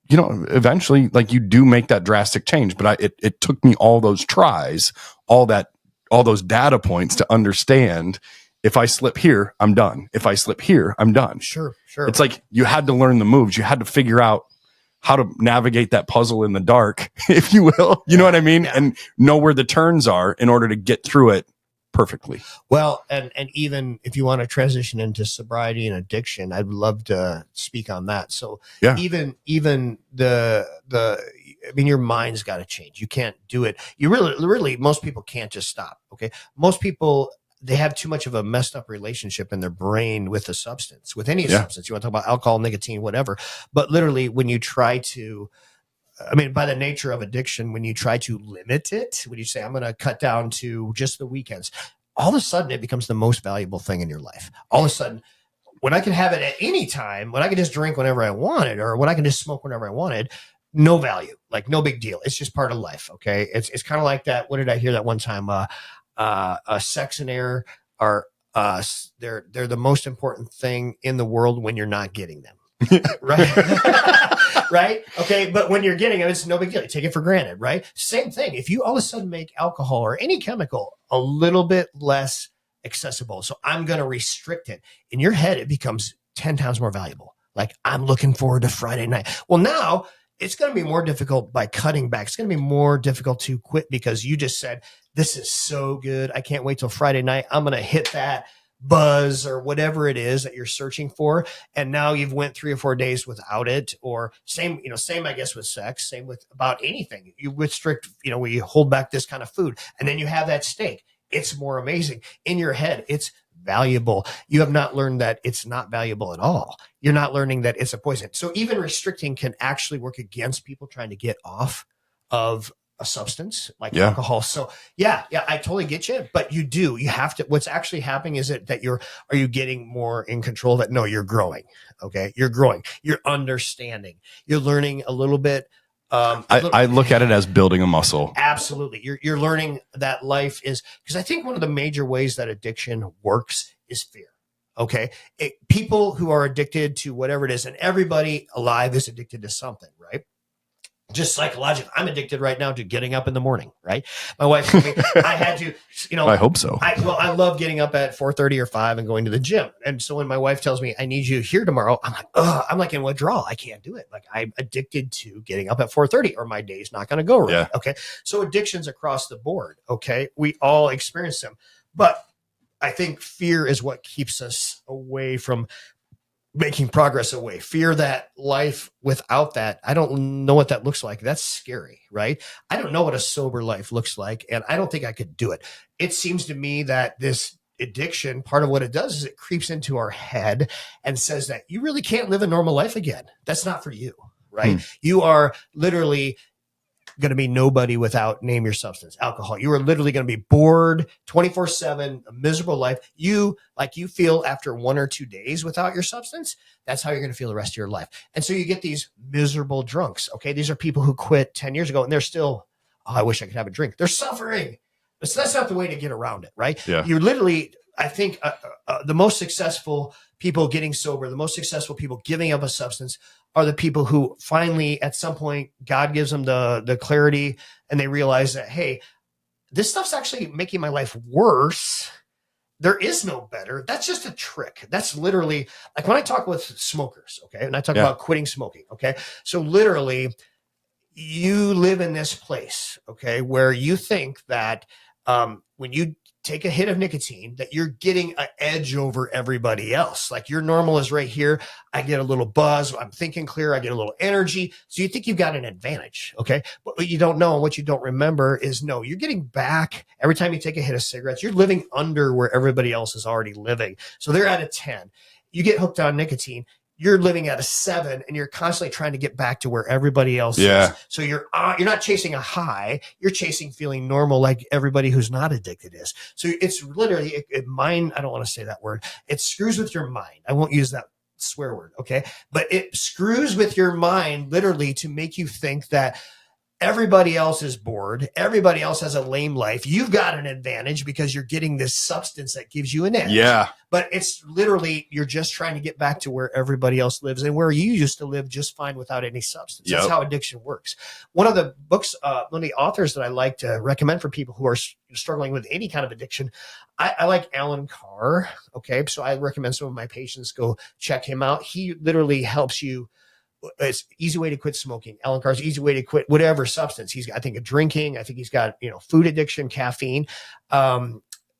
eventually, like you do make that drastic change. But it took me all those tries, all those data points to understand if I slip here, I'm done. If I slip here, I'm done. Sure. It's like you had to learn the moves. You had to figure out how to navigate that puzzle in the dark, if you will. You know what I mean? Yeah. And know where the turns are in order to get through it perfectly. Well, and even if you want to transition into sobriety and addiction, I'd love to speak on that. So even your mind's got to change. You can't do it. You really, most people can't just stop. Okay. Most people, they have too much of a messed up relationship in their brain with a substance, with any substance. You want to talk about alcohol, nicotine, whatever. But literally when you try to, by the nature of addiction, when you try to limit it, when you say, I'm going to cut down to just the weekends, all of a sudden it becomes the most valuable thing in your life. All of a sudden, when I could have it at any time, when I could just drink whenever I wanted, or when I could just smoke whenever I wanted, no value, like no big deal. It's just part of life. Okay. It's kind of like that. What did I hear that one time? Sex and air are, they're the most important thing in the world when you're not getting them. Right. Right. Okay. But when you're getting it, it's no big deal. You take it for granted. Right. Same thing. If you all of a sudden make alcohol or any chemical a little bit less accessible, so I'm going to restrict it, in your head, it becomes 10 times more valuable. Like, I'm looking forward to Friday night. Well, now it's going to be more difficult by cutting back. It's going to be more difficult to quit because you just said, this is so good. I can't wait till Friday night. I'm going to hit that buzz or whatever it is that you're searching for. And now you've went 3 or 4 days without it, or same, I guess with sex, same with about anything. You restrict, where you hold back this kind of food, and then you have that steak. It's more amazing. In your head, it's valuable. You have not learned that it's not valuable at all. You're not learning that it's a poison. So even restricting can actually work against people trying to get off of a substance like alcohol. So yeah, I totally get you. But you have to, what's actually happening is that are you getting more in control of it? No, you're growing. Okay. You're growing. You're understanding. You're learning a little bit. I look at it as building a muscle. Absolutely. You're learning that life is, because I think one of the major ways that addiction works is fear. Okay. People who are addicted to whatever it is, and everybody alive is addicted to something, right? Just psychologically, I'm addicted right now to getting up in the morning, right? My wife told me I had to, I hope so. I love getting up at 4:30 or 5 and going to the gym. And so when my wife tells me I need you here tomorrow, I'm like, I'm like in withdrawal. I can't do it. Like, I'm addicted to getting up at 4:30 or my day's not going to go right. Yeah. Okay. So addictions across the board. Okay. We all experience them, but I think fear is what keeps us away from making progress away. Fear that life without that, I don't know what that looks like. That's scary, right? I don't know what a sober life looks like, and I don't think I could do it. It seems to me that this addiction, part of what it does is it creeps into our head and says that you really can't live a normal life again. That's not for you, right? You are literally going to be nobody without, name your substance, alcohol. You are literally going to be bored 24/7, a miserable life. You feel after 1 or 2 days without your substance. That's how you're going to feel the rest of your life. And so you get these miserable drunks. Okay. These are people who quit 10 years ago and they're still, I wish I could have a drink. They're suffering. So that's not the way to get around it, right? Yeah. You're literally, I think the most successful people getting sober, the most successful people giving up a substance are the people who finally, at some point, God gives them the clarity and they realize that, hey, this stuff's actually making my life worse. There is no better. That's just a trick. That's literally like when I talk with smokers, okay, and I talk about quitting smoking, okay? So literally, you live in this place, okay, where you think that when you take a hit of nicotine, that you're getting an edge over everybody else. Like, your normal is right here. I get a little buzz. I'm thinking clear. I get a little energy. So you think you've got an advantage. Okay. But what you don't know and what you don't remember is, no, you're getting back every time you take a hit of cigarettes. You're living under where everybody else is already living. So they're at a 10. You get hooked on nicotine. You're living at a 7 and you're constantly trying to get back to where everybody else is. So you're not chasing a high. You're chasing feeling normal like everybody who's not addicted is. So it's literally I don't want to say that word. It screws with your mind. I won't use that swear word. Okay. But it screws with your mind literally to make you think that everybody else is bored. Everybody else has a lame life. You've got an advantage because you're getting this substance that gives you an edge. Yeah. But it's literally, you're just trying to get back to where everybody else lives and where you used to live just fine without any substance. That's how addiction works. One of the books, one of the authors that I like to recommend for people who are struggling with any kind of addiction, I like Alan Carr. Okay. So I recommend some of my patients go check him out. He literally helps you. It's easy way to quit smoking. Alan Carr's easy way to quit whatever substance. He's got, I think, a drinking. I think he's got, food addiction, caffeine.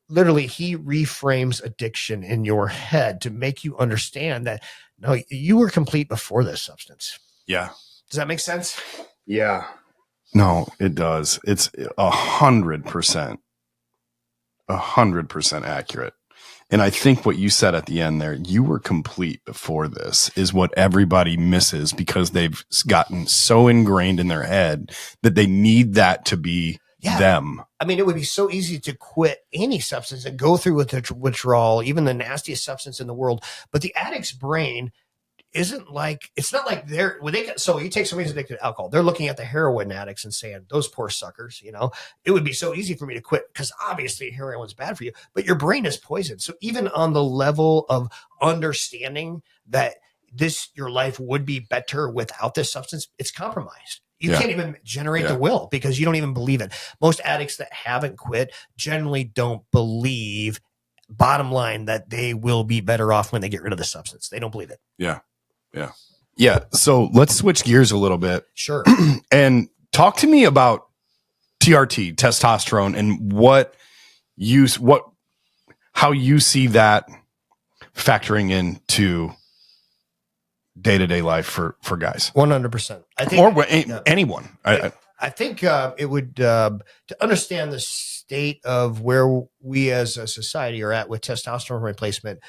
Literally, he reframes addiction in your head to make you understand that, no, you were complete before this substance. Yeah. Does that make sense? Yeah. No, it does. It's 100%, 100% accurate. And I think what you said at the end there, you were complete before this, is what everybody misses because they've gotten so ingrained in their head that they need that to be them. I mean, it would be so easy to quit any substance and go through with the withdrawal, even the nastiest substance in the world. But the addict's brain isn't like, it's not like so you take somebody who's addicted to alcohol, they're looking at the heroin addicts and saying, those poor suckers, it would be so easy for me to quit because obviously heroin's bad for you, but your brain is poisoned. So even on the level of understanding that your life would be better without this substance, it's compromised. You can't even generate the will because you don't even believe it. Most addicts that haven't quit generally don't believe, bottom line, that they will be better off when they get rid of the substance. They don't believe it. Yeah. So let's switch gears a little bit. Sure. And talk to me about TRT, testosterone, and how you see that factoring into day-to-day life for guys. 100%. I think, or anyone. I think it would, to understand the state of where we as a society are at with testosterone replacement,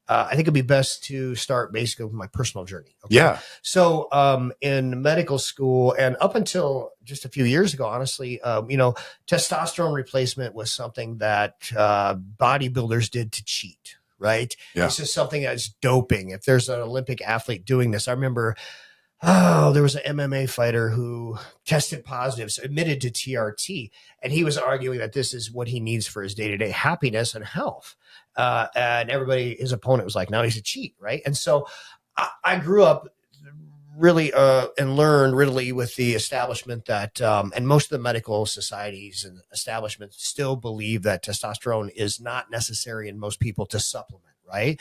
I think it'd be best to start basically with my personal journey. Okay? Yeah. So in medical school and up until just a few years ago, honestly, testosterone replacement was something that bodybuilders did to cheat, right? Yeah. This is something that's doping. If there's an Olympic athlete doing this, I remember, there was an MMA fighter who tested positive, so admitted to TRT, and he was arguing that this is what he needs for his day-to-day happiness and health. And everybody, his opponent was like, now he's a cheat, right? And so I grew up really and learned really with the establishment that, and most of the medical societies and establishments still believe that testosterone is not necessary in most people to supplement, right?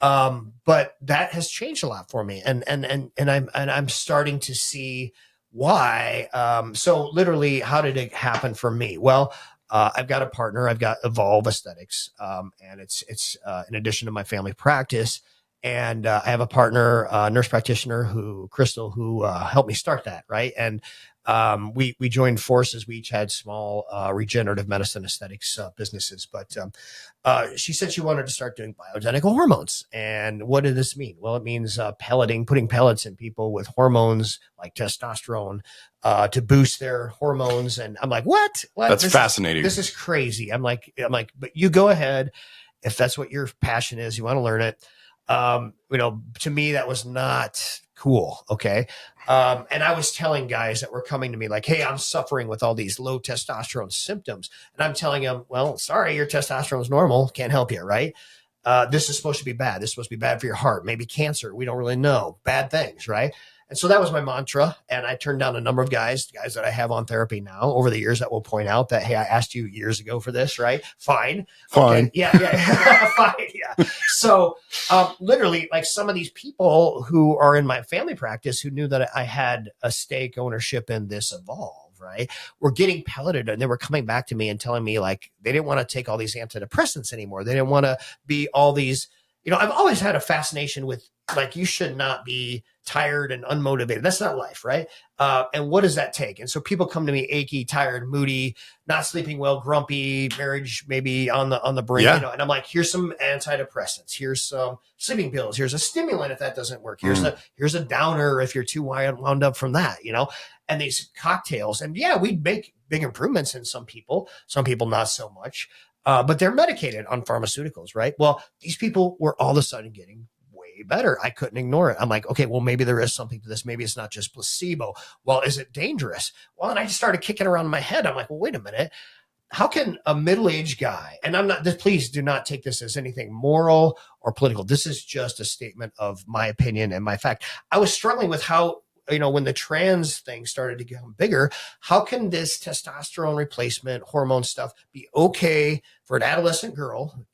But that has changed a lot for me, and I'm starting to see why. So literally, how did it happen for me? Well, I've got a partner. I've got Evolve Aesthetics, and it's in addition to my family practice. And I have a partner, nurse practitioner, Crystal, who helped me start that, right? And we joined forces. We each had small regenerative medicine aesthetics businesses, but she said she wanted to start doing bioidentical hormones. And what did this mean? Well, it means putting pellets in people with hormones like testosterone to boost their hormones. And I'm like, what? That's fascinating. This is crazy. I'm like, but you go ahead if that's what your passion is. You want to learn it. To me, that was not cool. Okay. And I was telling guys that were coming to me like, hey, I'm suffering with all these low testosterone symptoms. And I'm telling them, well, sorry, your testosterone is normal. Can't help you. Right. This is supposed to be bad. This is supposed to be bad for your heart, maybe cancer. We don't really know. Bad things. Right. And so that was my mantra. And I turned down a number of guys that I have on therapy now over the years that will point out that, hey, I asked you years ago for this, right? Fine. Okay. Yeah. Fine. Yeah. So literally, like some of these people who are in my family practice who knew that I had a stake ownership in this Evolve, right, were getting pelleted, and they were coming back to me and telling me like they didn't want to take all these antidepressants anymore. They didn't want to be all these, I've always had a fascination with like, you should not be tired and unmotivated. That's not life, right? And what does that take? And so people come to me achy, tired, moody, not sleeping well, grumpy, marriage maybe on the brink, and I'm like, here's some antidepressants, here's some sleeping pills, here's a stimulant if that doesn't work, here's a downer if you're too wound up from that, and these cocktails. And we'd make big improvements in some people not so much, but they're medicated on pharmaceuticals, right? Well, these people were all of a sudden getting way better. I couldn't ignore it. I'm like, okay, well, maybe there is something to this. Maybe it's not just placebo. Well, is it dangerous? Well, and I just started kicking around in my head. I'm like, well, wait a minute. How can a middle-aged guy, and I'm not, please do not take this as anything moral or political. This is just a statement of my opinion and my fact. I was struggling with how, when the trans thing started to become bigger, how can this testosterone replacement hormone stuff be okay for an adolescent girl,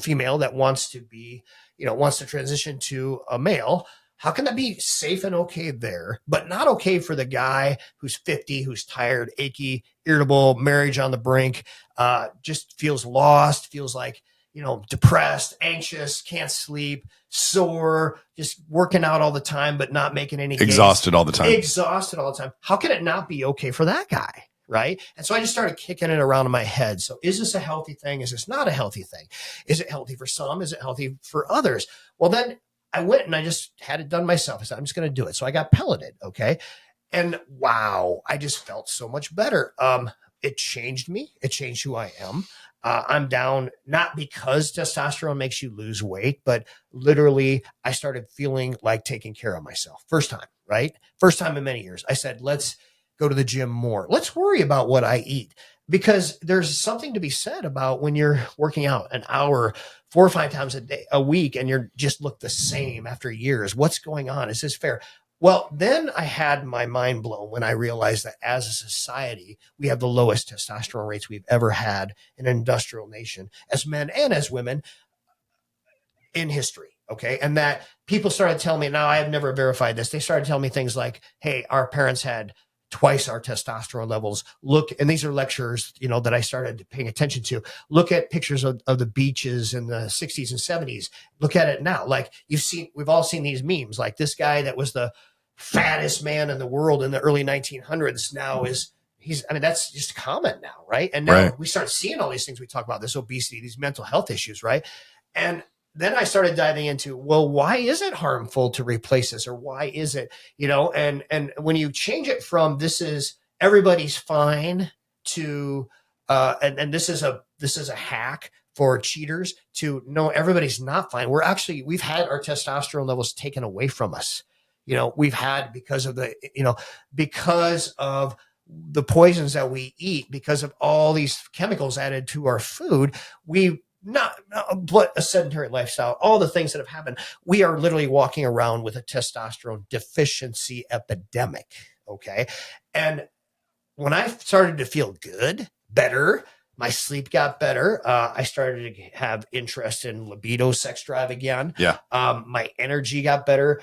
female that wants to be, wants to transition to a male? How can that be safe and okay there, but not okay for the guy who's 50, who's tired, achy, irritable, marriage on the brink, just feels lost, feels like, depressed, anxious, can't sleep, sore, just working out all the time, but not making any gains. Exhausted all the time. How can it not be okay for that guy? Right. And so I just started kicking it around in my head. So is this a healthy thing? Is this not a healthy thing? Is it healthy for some? Is it healthy for others? Well, then I went and I just had it done myself. I said, I'm just going to do it. So I got pelleted. Okay. And wow, I just felt so much better. it changed me. It changed who I am. I'm down not because testosterone makes you lose weight, but literally I started feeling like taking care of myself. First time, right? First time in many years. I said, let's go to the gym more. Let's worry about what I eat, because there's something to be said about when you're working out an hour, 4 or 5 times a week, and you're just look the same after years. What's going on? Is this fair? Well, then I had my mind blown when I realized that as a society, we have the lowest testosterone rates we've ever had in an industrial nation, as men and as women, in history. Okay. And that people started telling me, now I have never verified this. They started telling me things like, hey, our parents had twice our testosterone levels. Look, and these are lectures, that I started paying attention to. Look at pictures of the beaches in the 60s and 70s. Look at it now. Like we've all seen these memes, like this guy that was the fattest man in the world in the early 1900s now that's just common now. Right. And now we start seeing all these things we talk about, this obesity, these mental health issues. Right. And then I started diving into, well, why is it harmful to replace this? Or why is it, and when you change it from this is everybody's fine to, and this is a hack for cheaters, to no, everybody's not fine. We've had our testosterone levels taken away from us. We've had because of the poisons that we eat, because of all these chemicals added to our food, not a sedentary lifestyle, all the things that have happened. We are literally walking around with a testosterone deficiency epidemic. Okay. And when I started to feel better, my sleep got better. I started to have interest in libido, sex drive again. Yeah. My energy got better.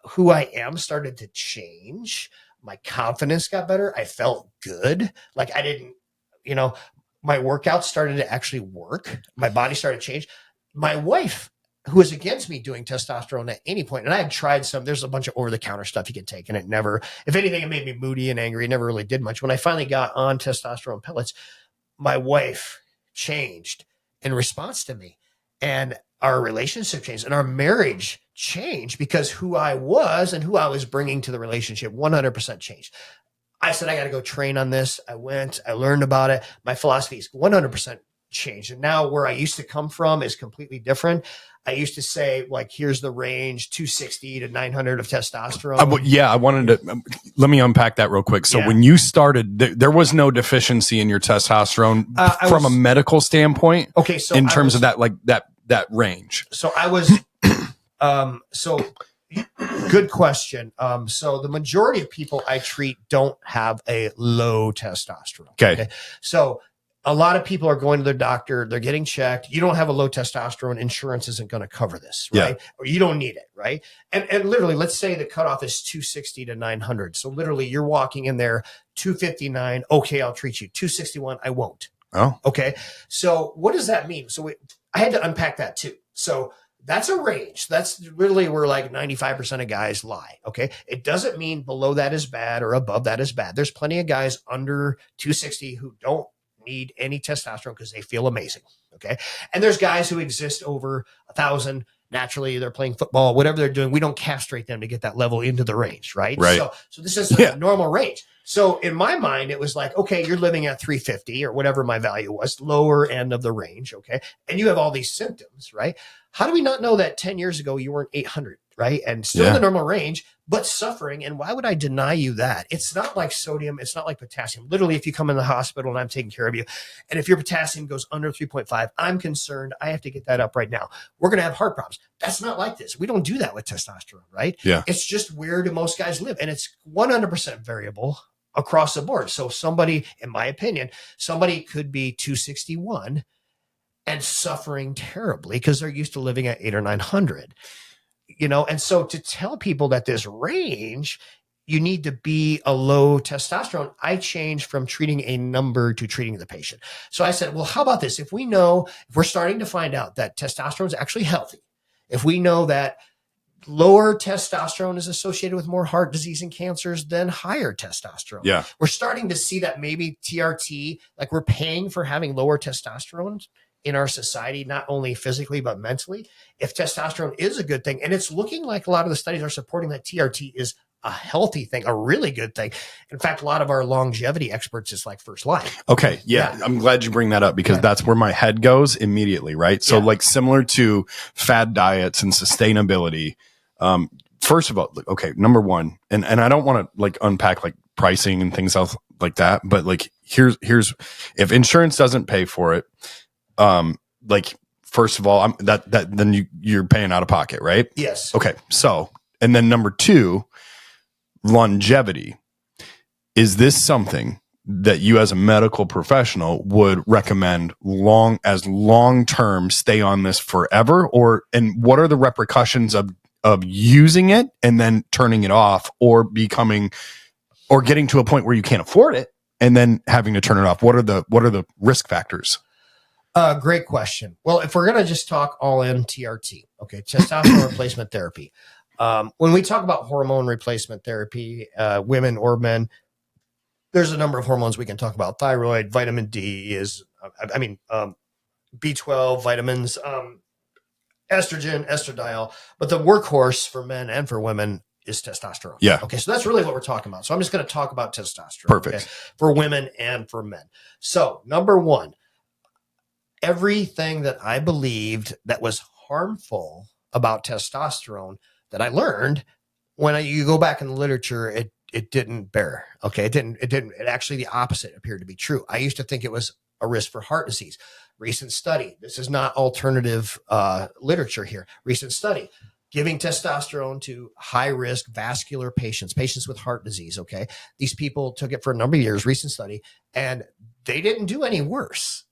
Who I am started to change. My confidence got better. I felt good. Like I didn't, my workouts started to actually work. My body started to change. My wife, who was against me doing testosterone at any point, and I had tried there's a bunch of over-the-counter stuff you can take, and it never, if anything, it made me moody and angry. It never really did much. When I finally got on testosterone pellets, my wife changed in response to me, and our relationship changed, and our marriage changed, because who I was and who I was bringing to the relationship 100% changed. I said, I got to go train on this. I went, I learned about it. My philosophy is 100% changed. And now where I used to come from is completely different. I used to say, like, here's the range, 260 to 900 of testosterone. I wanted to, let me unpack that real quick. So when you started, there was no deficiency in your testosterone from a medical standpoint. Okay. So in terms of that, like that range. So I was, good question. So the majority of people I treat don't have a low testosterone. Okay. So a lot of people are going to their doctor, they're getting checked. You don't have a low testosterone, insurance isn't going to cover this, right? Yeah. Or you don't need it, right? And literally, let's say the cutoff is 260 to 900. So literally, you're walking in there, 259. Okay, I'll treat you. 261, I won't. Oh. Okay. So what does that mean? So I had to unpack that too. So that's a range. That's really where like 95% of guys lie. Okay. It doesn't mean below that is bad or above that is bad. There's plenty of guys under 260 who don't need any testosterone because they feel amazing. Okay. And there's guys who exist over 1,000 naturally. They're playing football, whatever they're doing. We don't castrate them to get that level into the range. Right. Right. So this is a normal range. So in my mind, it was like, okay, you're living at 350 or whatever my value was, lower end of the range. Okay. And you have all these symptoms, right? How do we not know that 10 years ago you weren't 800, right? And still in the normal range, but suffering. And why would I deny you that? It's not like sodium. It's not like potassium. Literally, if you come in the hospital and I'm taking care of you, and if your potassium goes under 3.5, I'm concerned. I have to get that up right now. We're going to have heart problems. That's not like this. We don't do that with testosterone, right? Yeah. It's just where do most guys live? And it's 100% variable across the board. So somebody, in my opinion, somebody could be 261 and suffering terribly because they're used to living at 800 or 900, and so to tell people that this range, you need to be a low testosterone. I changed from treating a number to treating the patient. So I said, well, how about this? If we're starting to find out that testosterone is actually healthy, if we know that lower testosterone is associated with more heart disease and cancers than higher testosterone. Yeah. We're starting to see that maybe TRT, like we're paying for having lower testosterone in our society, not only physically, but mentally. If testosterone is a good thing, and it's looking like a lot of the studies are supporting that TRT is a healthy thing, a really good thing. In fact, a lot of our longevity experts is like first line. Okay. Yeah. I'm glad you bring that up because that's where my head goes immediately. Right. So like similar to fad diets and sustainability. First of all, okay. Number one, and I don't want to like unpack like pricing and things else like that, but like here's if insurance doesn't pay for it, like first of all, then you're paying out of pocket, right? Yes. Okay. So, and then number two, longevity. Is this something that you as a medical professional would recommend long-term stay on this forever? And what are the repercussions of using it and then turning it off or getting to a point where you can't afford it and then having to turn it off? What are the risk factors? Great question. Well, if we're going to just talk all in TRT, okay, testosterone replacement therapy. When we talk about hormone replacement therapy, women or men, there's a number of hormones we can talk about. Thyroid, vitamin D B12, vitamins, estrogen, estradiol. But the workhorse for men and for women is testosterone. Yeah. Okay. So that's really what we're talking about. So I'm just going to talk about testosterone. Perfect. Okay, for women and for men. So number one, everything that I believed that was harmful about testosterone that I learned when you go back in the literature, it didn't bear. Okay. It actually the opposite appeared to be true. I used to think it was a risk for heart disease. Recent study. This is not alternative literature here. Recent study. Giving testosterone to high risk vascular patients with heart disease. Okay. These people took it for a number of years, recent study, and they didn't do any worse.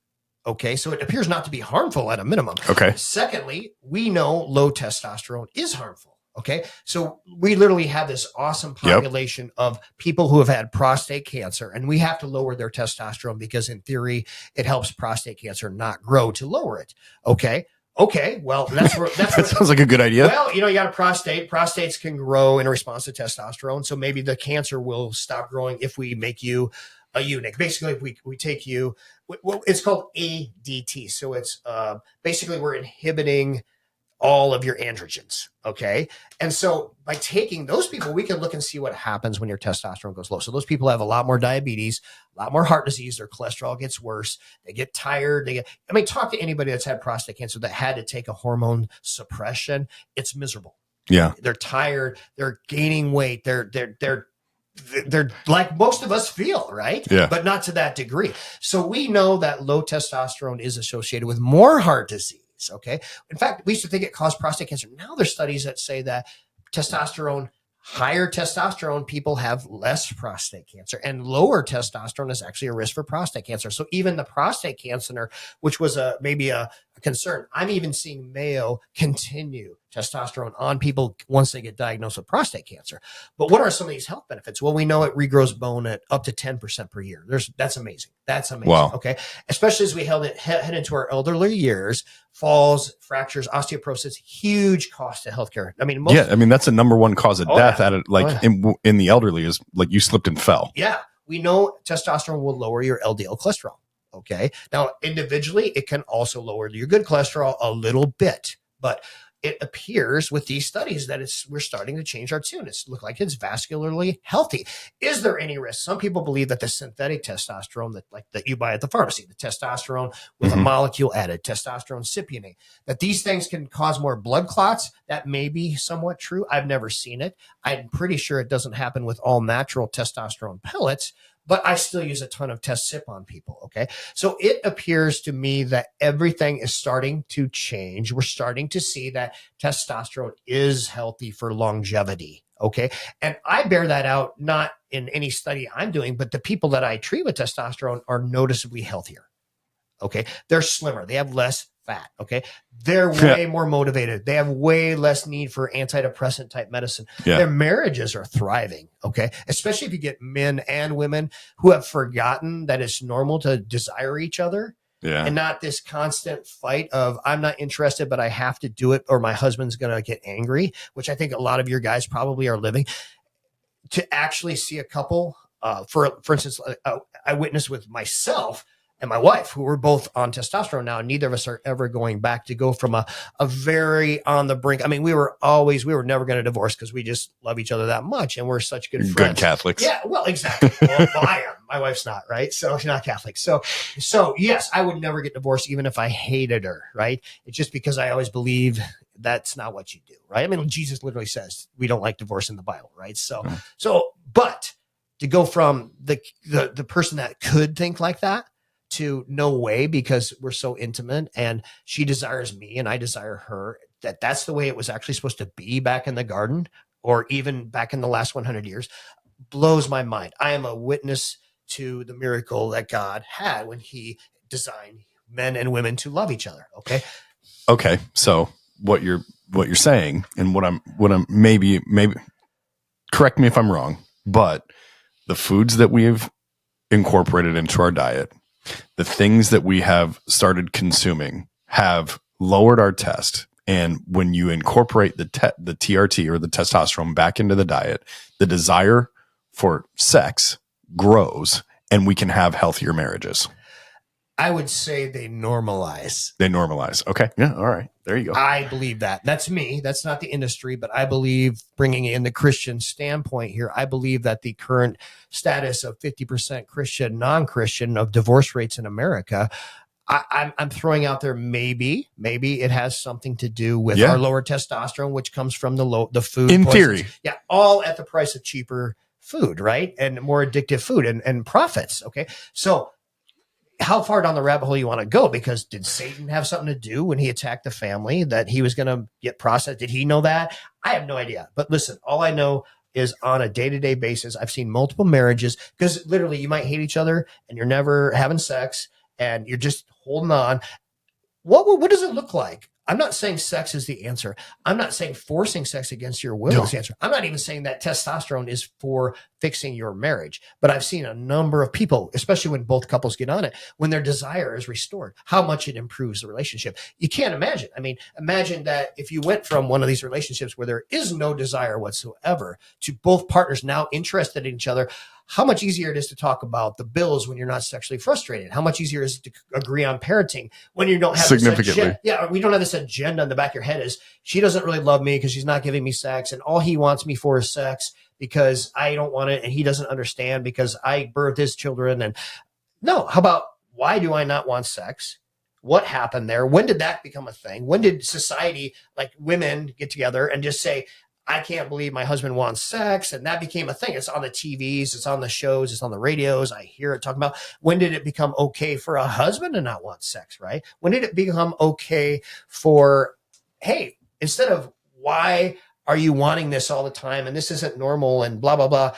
Okay. So it appears not to be harmful at a minimum. Okay. Secondly, we know low testosterone is harmful. Okay. So we literally have this awesome population of people who have had prostate cancer, and we have to lower their testosterone because in theory, it helps prostate cancer not grow to lower it. Okay. Okay. Well, that sounds like a good idea. Well, you got a prostate. Prostates can grow in response to testosterone. So maybe the cancer will stop growing if we make you a eunuch. Basically, if we take you, well, it's called ADT. So it's basically we're inhibiting all of your androgens. Okay. And so by taking those people, we can look and see what happens when your testosterone goes low. So those people have a lot more diabetes, a lot more heart disease. Their cholesterol gets worse. They get tired. Talk to anybody that's had prostate cancer that had to take a hormone suppression. It's miserable. Yeah. They're tired. They're gaining weight. They're like most of us feel, right? Yeah. But not to that degree. So we know that low testosterone is associated with more heart disease. Okay. In fact, we used to think it caused prostate cancer. Now there's studies that say that higher testosterone people have less prostate cancer, and lower testosterone is actually a risk for prostate cancer. So even the prostate cancer, which was maybe a concern, I'm even seeing Mayo continue testosterone on people once they get diagnosed with prostate cancer. But what are some of these health benefits? Well, we know it regrows bone at up to 10% per year. That's amazing. That's amazing. Wow. Okay. Especially as we head into our elderly years, falls, fractures, osteoporosis, huge cost to healthcare. That's the number one cause of death in the elderly is like you slipped and fell. Yeah. We know testosterone will lower your LDL cholesterol. Okay. Now, individually, it can also lower your good cholesterol a little bit, but it appears with these studies that we're starting to change our tune. It's look like it's vascularly healthy. Is there any risk? Some people believe that the synthetic testosterone that you buy at the pharmacy, the testosterone with a molecule added, testosterone cypionate, that these things can cause more blood clots. That may be somewhat true. I've never seen it. I'm pretty sure it doesn't happen with all natural testosterone pellets, but I still use a ton of test sip on people. Okay. So it appears to me that everything is starting to change. We're starting to see that testosterone is healthy for longevity. Okay. And I bear that out, not in any study I'm doing, but the people that I treat with testosterone are noticeably healthier. Okay. They're slimmer. They have less fat. Okay. They're way more motivated. They have way less need for antidepressant type medicine. Yeah. Their marriages are thriving. Okay. Especially if you get men and women who have forgotten that it's normal to desire each other. Yeah. And not this constant fight of I'm not interested, but I have to do it or my husband's going to get angry, which I think a lot of your guys probably are living. To actually see a couple, for instance, I witnessed with myself and my wife, who were both on testosterone now. Neither of us are ever going back to go from a very on the brink. I mean, we were never going to divorce because we just love each other that much. And we're such good friends. Good Catholics. Yeah, well, exactly. Well, I am. My wife's not, right? So she's not Catholic. So yes, I would never get divorced even if I hated her, right? It's just because I always believe that's not what you do, right? I mean, Jesus literally says we don't like divorce in the Bible, right? But to go from the person that could think like that to no way, because we're so intimate and she desires me and I desire her, that's the way it was actually supposed to be back in the garden or even back in the last 100 years, blows my mind. I am a witness to the miracle that God had when he designed men and women to love each other. Okay. So what you're saying, and what I'm maybe correct me if I'm wrong, but the foods that we've incorporated into our diet, the things that we have started consuming have lowered our test. And when you incorporate the TRT or the testosterone back into the diet, the desire for sex grows and we can have healthier marriages. I would say they normalize. Okay. Yeah. All right. There you go. I believe that. That's me. That's not the industry, but I believe, bringing in the Christian standpoint here, I believe that the current status of 50% Christian, non-Christian of divorce rates in America, I'm throwing out there, maybe it has something to do with our lower testosterone, which comes from the food. In poisons. theory. Yeah. All at the price of cheaper food, right? And more addictive food and profits. Okay. So how far down the rabbit hole you want to go? Because did Satan have something to do when he attacked the family that he was going to get processed? Did he know that? I have no idea. But listen, all I know is on a day-to-day basis, I've seen multiple marriages, because literally you might hate each other and you're never having sex and you're just holding on. What does it look like? I'm not saying sex is the answer. I'm not saying forcing sex against your will is the answer. I'm not even saying that testosterone is for fixing your marriage. But I've seen a number of people, especially when both couples get on it, when their desire is restored, how much it improves the relationship. You can't imagine. I mean, imagine that if you went from one of these relationships where there is no desire whatsoever to both partners now interested in each other, how much easier it is to talk about the bills when you're not sexually frustrated. How much easier is it to agree on parenting when you don't have significantly. We don't have this agenda in the back of your head is she doesn't really love me because she's not giving me sex, and all he wants me for is sex because I don't want it, and he doesn't understand because I birthed his children. And no, how about, why do I not want sex? What happened there? When did that become a thing? When did society, like women, get together and just say, I can't believe my husband wants sex? And that became a thing. It's on the TVs, it's on the shows, it's on the radios. I hear it talking about, when did it become okay for a husband to not want sex, right? When did it become okay for, hey, instead of why are you wanting this all the time and this isn't normal and blah, blah, blah.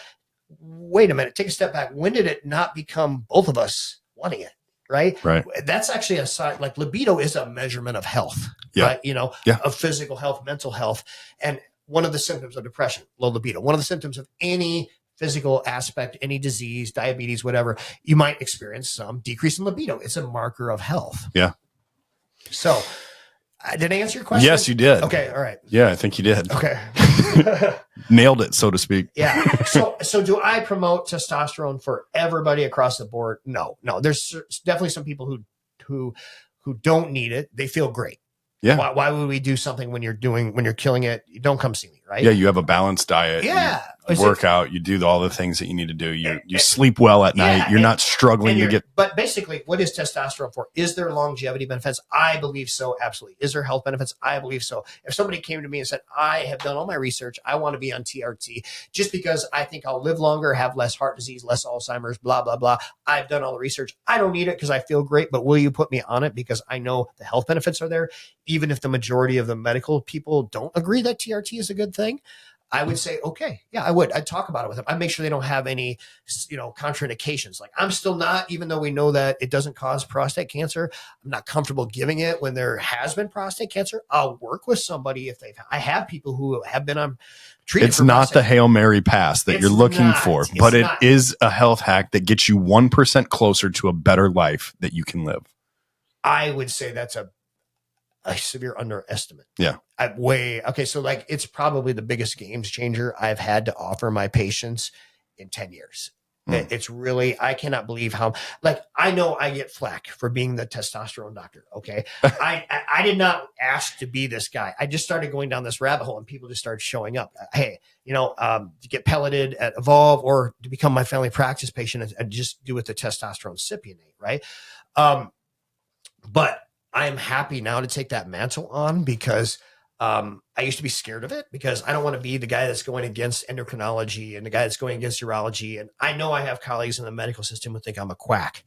Wait a minute, take a step back. When did it not become both of us wanting it? Right. That's actually a sign. Like libido is a measurement of health, right? Of physical health, mental health. And one of the symptoms of depression, low libido, one of the symptoms of any physical aspect, any disease, diabetes, whatever, you might experience some decrease in libido. It's a marker of health. Yeah. So did I answer your question? Yes, you did. Okay. All right. Yeah, I think you did. Okay. Nailed it, so to speak. Yeah. So do I promote testosterone for everybody across the board? No. There's definitely some people who don't need it. They feel great. Yeah. Why would we do something when you're killing it? You don't come see me, right? Yeah. You have a balanced diet. Yeah. You work out. You do all the things that you need to do. You sleep well at night. You're not struggling to get. But basically, what is testosterone for? Is there longevity benefits? I believe so. Absolutely. Is there health benefits? I believe so. If somebody came to me and said, I have done all my research, I want to be on TRT just because I think I'll live longer, have less heart disease, less Alzheimer's, blah, blah, blah. I've done all the research. I don't need it because I feel great, but will you put me on it because I know the health benefits are there? Even if the majority of the medical people don't agree that TRT is a good thing, I would say, okay, yeah, I would. I'd talk about it with them. I'd make sure they don't have any, contraindications. Like I'm still not, even though we know that it doesn't cause prostate cancer, I'm not comfortable giving it when there has been prostate cancer. I'll work with somebody I have people who have been on treatment. It's not the Hail Mary pass that you're looking for, but it is a health hack that gets you 1% closer to a better life that you can live. I would say that's a severe underestimate. Yeah. So like it's probably the biggest game changer I've had to offer my patients in 10 years. It's really, I cannot believe how, like, I know I get flack for being the testosterone doctor. Okay. I did not ask to be this guy. I just started going down this rabbit hole and people just started showing up. Hey, to get pelleted at Evolve or to become my family practice patient and just do with the testosterone cypionate. Right. But I'm happy now to take that mantle on because I used to be scared of it because I don't want to be the guy that's going against endocrinology and the guy that's going against urology. And I know I have colleagues in the medical system who think I'm a quack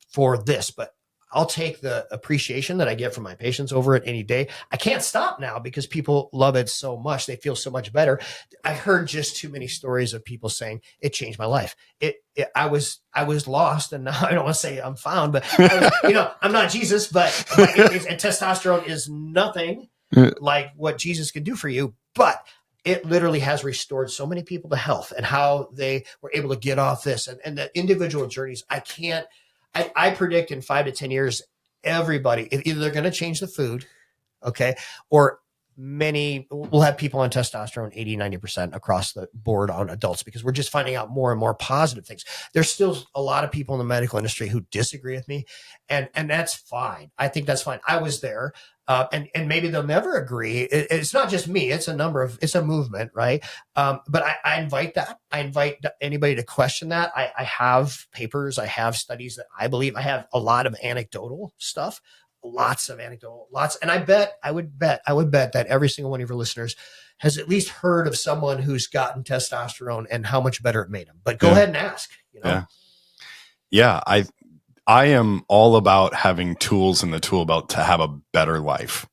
for this, but I'll take the appreciation that I get from my patients over it any day. I can't stop now because people love it so much. They feel so much better. I heard just too many stories of people saying it changed my life. I was lost, and now I don't want to say I'm found, but I'm not Jesus, but and testosterone is nothing like what Jesus can do for you, but it literally has restored so many people to health and how they were able to get off this and the individual journeys. I predict in 5 to 10 years, everybody, either they're going to change the food, okay, or many will have people on testosterone 80, 90% across the board on adults because we're just finding out more and more positive things. There's still a lot of people in the medical industry who disagree with me, and that's fine. I think that's fine. I was there. And maybe they'll never agree. It's not just me. It's a movement, right? But I invite that. I invite anybody to question that. I have papers. I have studies that I believe. I have a lot of anecdotal stuff, lots. And I would bet that every single one of your listeners has at least heard of someone who's gotten testosterone and how much better it made them. But go ahead and ask. Yeah. I am all about having tools in the tool belt to have a better life.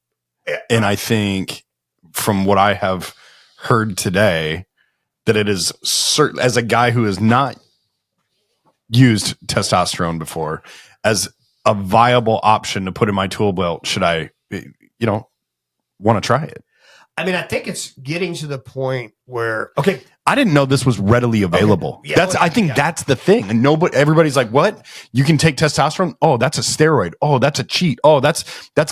And I think from what I have heard today, that it is certain, as a guy who has not used testosterone before, as a viable option to put in my tool belt, should I, want to try it? I mean, I think it's getting to the point where, okay. I didn't know this was readily available. Okay. Yeah, I think that's the thing. And everybody's like, what? You can take testosterone? Oh, that's a steroid. Oh, that's a cheat. Oh, that's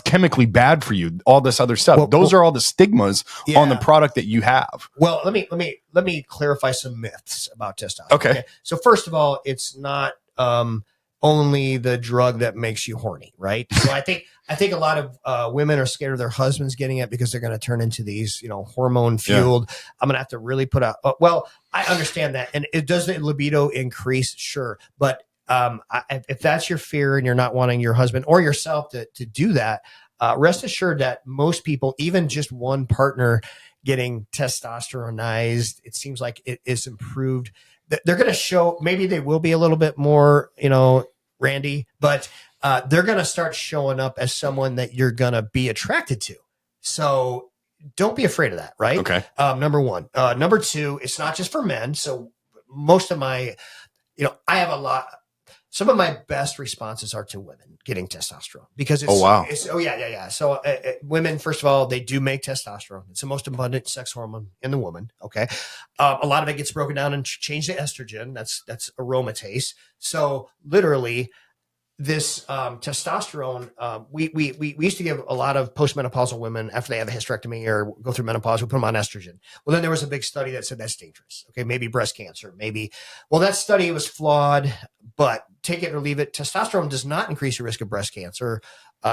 chemically bad for you. All this other stuff. Those are all the stigmas on the product that you have. Well, let me clarify some myths about testosterone. Okay. So first of all, it's not only the drug that makes you horny, right? So I think a lot of women are scared of their husbands getting it because they're going to turn into these, hormone fueled. Yeah. I'm going to have to really put out. Well, I understand that, and it does the libido increase, sure, but if that's your fear and you're not wanting your husband or yourself to do that, rest assured that most people, even just one partner getting testosteronized, it seems like it is improved. They're going to show, maybe they will be a little bit more, randy, but they're going to start showing up as someone that you're going to be attracted to. So don't be afraid of that, right? Okay. Number one. Number two, it's not just for men. So most of my, I have some of my best responses are to women getting testosterone because it's, yeah. So women, first of all, they do make testosterone. It's the most abundant sex hormone in the woman. Okay. A lot of it gets broken down and changed to estrogen. That's aromatase. So literally this testosterone, we used to give a lot of postmenopausal women after they have a hysterectomy or go through menopause, we put them on estrogen. Well, then there was a big study that said that's dangerous. Okay. Maybe breast cancer, well, that study was flawed, but take it or leave it. Testosterone does not increase your risk of breast cancer.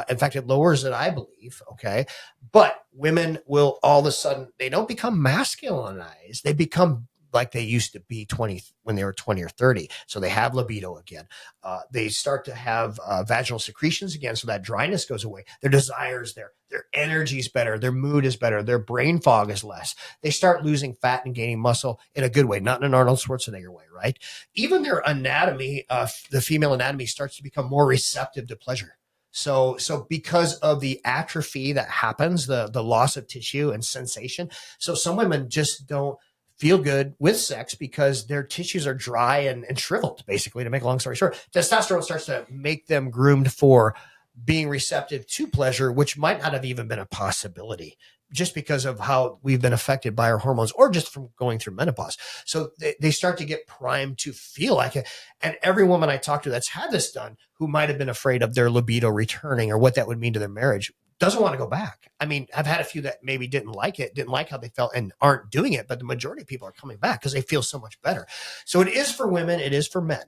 In fact, it lowers it, I believe. Okay. But women will all of a sudden, they don't become masculinized. They become like they used to be when they were 20 or 30. So they have libido again. They start to have vaginal secretions again. So that dryness goes away. Their desires there. Their energy is better. Their mood is better. Their brain fog is less. They start losing fat and gaining muscle in a good way, not in an Arnold Schwarzenegger way, right? Even their anatomy, the female anatomy starts to become more receptive to pleasure. So because of the atrophy that happens, the loss of tissue and sensation. So some women just don't feel good with sex because their tissues are dry and shriveled, basically, to make a long story short. Testosterone starts to make them groomed for being receptive to pleasure, which might not have even been a possibility just because of how we've been affected by our hormones or just from going through menopause. So they start to get primed to feel like it. And every woman I talk to that's had this done, who might have been afraid of their libido returning or what that would mean to their marriage, doesn't want to go back. I mean, I've had a few that maybe didn't like how they felt and aren't doing it, but the majority of people are coming back because they feel so much better. So it is for women. It is for men.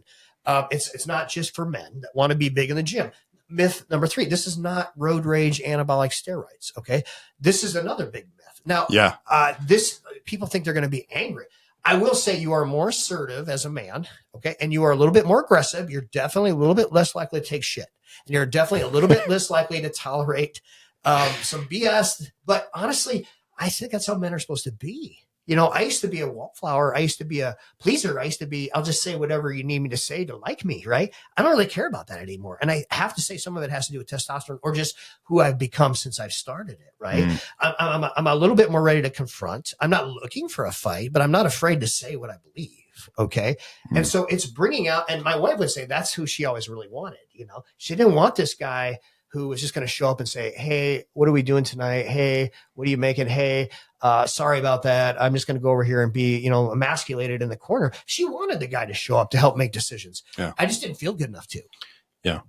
It's not just for men that want to be big in the gym. Myth number 3, this is not road rage anabolic steroids. Okay. This is another big myth. Now, this people think they're going to be angry. I will say you are more assertive as a man. Okay. And you are a little bit more aggressive. You're definitely a little bit less likely to take shit. And you're definitely a little bit less likely to tolerate some BS. But honestly, I think that's how men are supposed to be. You know, I used to be a wallflower. I used to be a pleaser. I used to be, I'll just say whatever you need me to say to like me, right? I don't really care about that anymore. And I have to say some of it has to do with testosterone or just who I've become since I've started it, right? I'm a little bit more ready to confront. I'm not looking for a fight, but I'm not afraid to say what I believe, okay? And so it's bringing out, and my wife would say that's who she always really wanted, you know? She didn't want this guy who was just going to show up and say, hey, what are we doing tonight? Hey, what are you making? Hey, sorry about that. I'm just going to go over here and be, you know, emasculated in the corner. She wanted the guy to show up to help make decisions. Yeah. I just didn't feel good enough to. Yeah.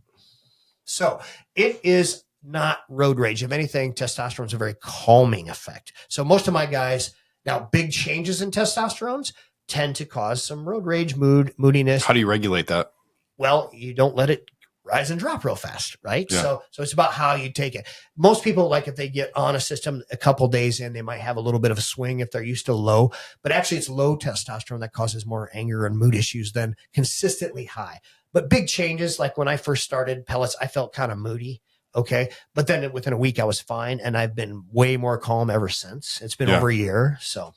So it is not road rage. If anything, testosterone is a very calming effect. So most of my guys, now big changes in testosterones tend to cause some road rage, moodiness. How do you regulate that? Well, you don't let it rise and drop real fast, right? Yeah. So it's about how you take it. Most people, like if they get on a system a couple days in, they might have a little bit of a swing if they're used to low, but actually it's low testosterone that causes more anger and mood issues than consistently high. But big changes, like when I first started pellets, I felt kind of moody. Okay. But then within a week I was fine. And I've been way more calm ever since. It's been over a year. So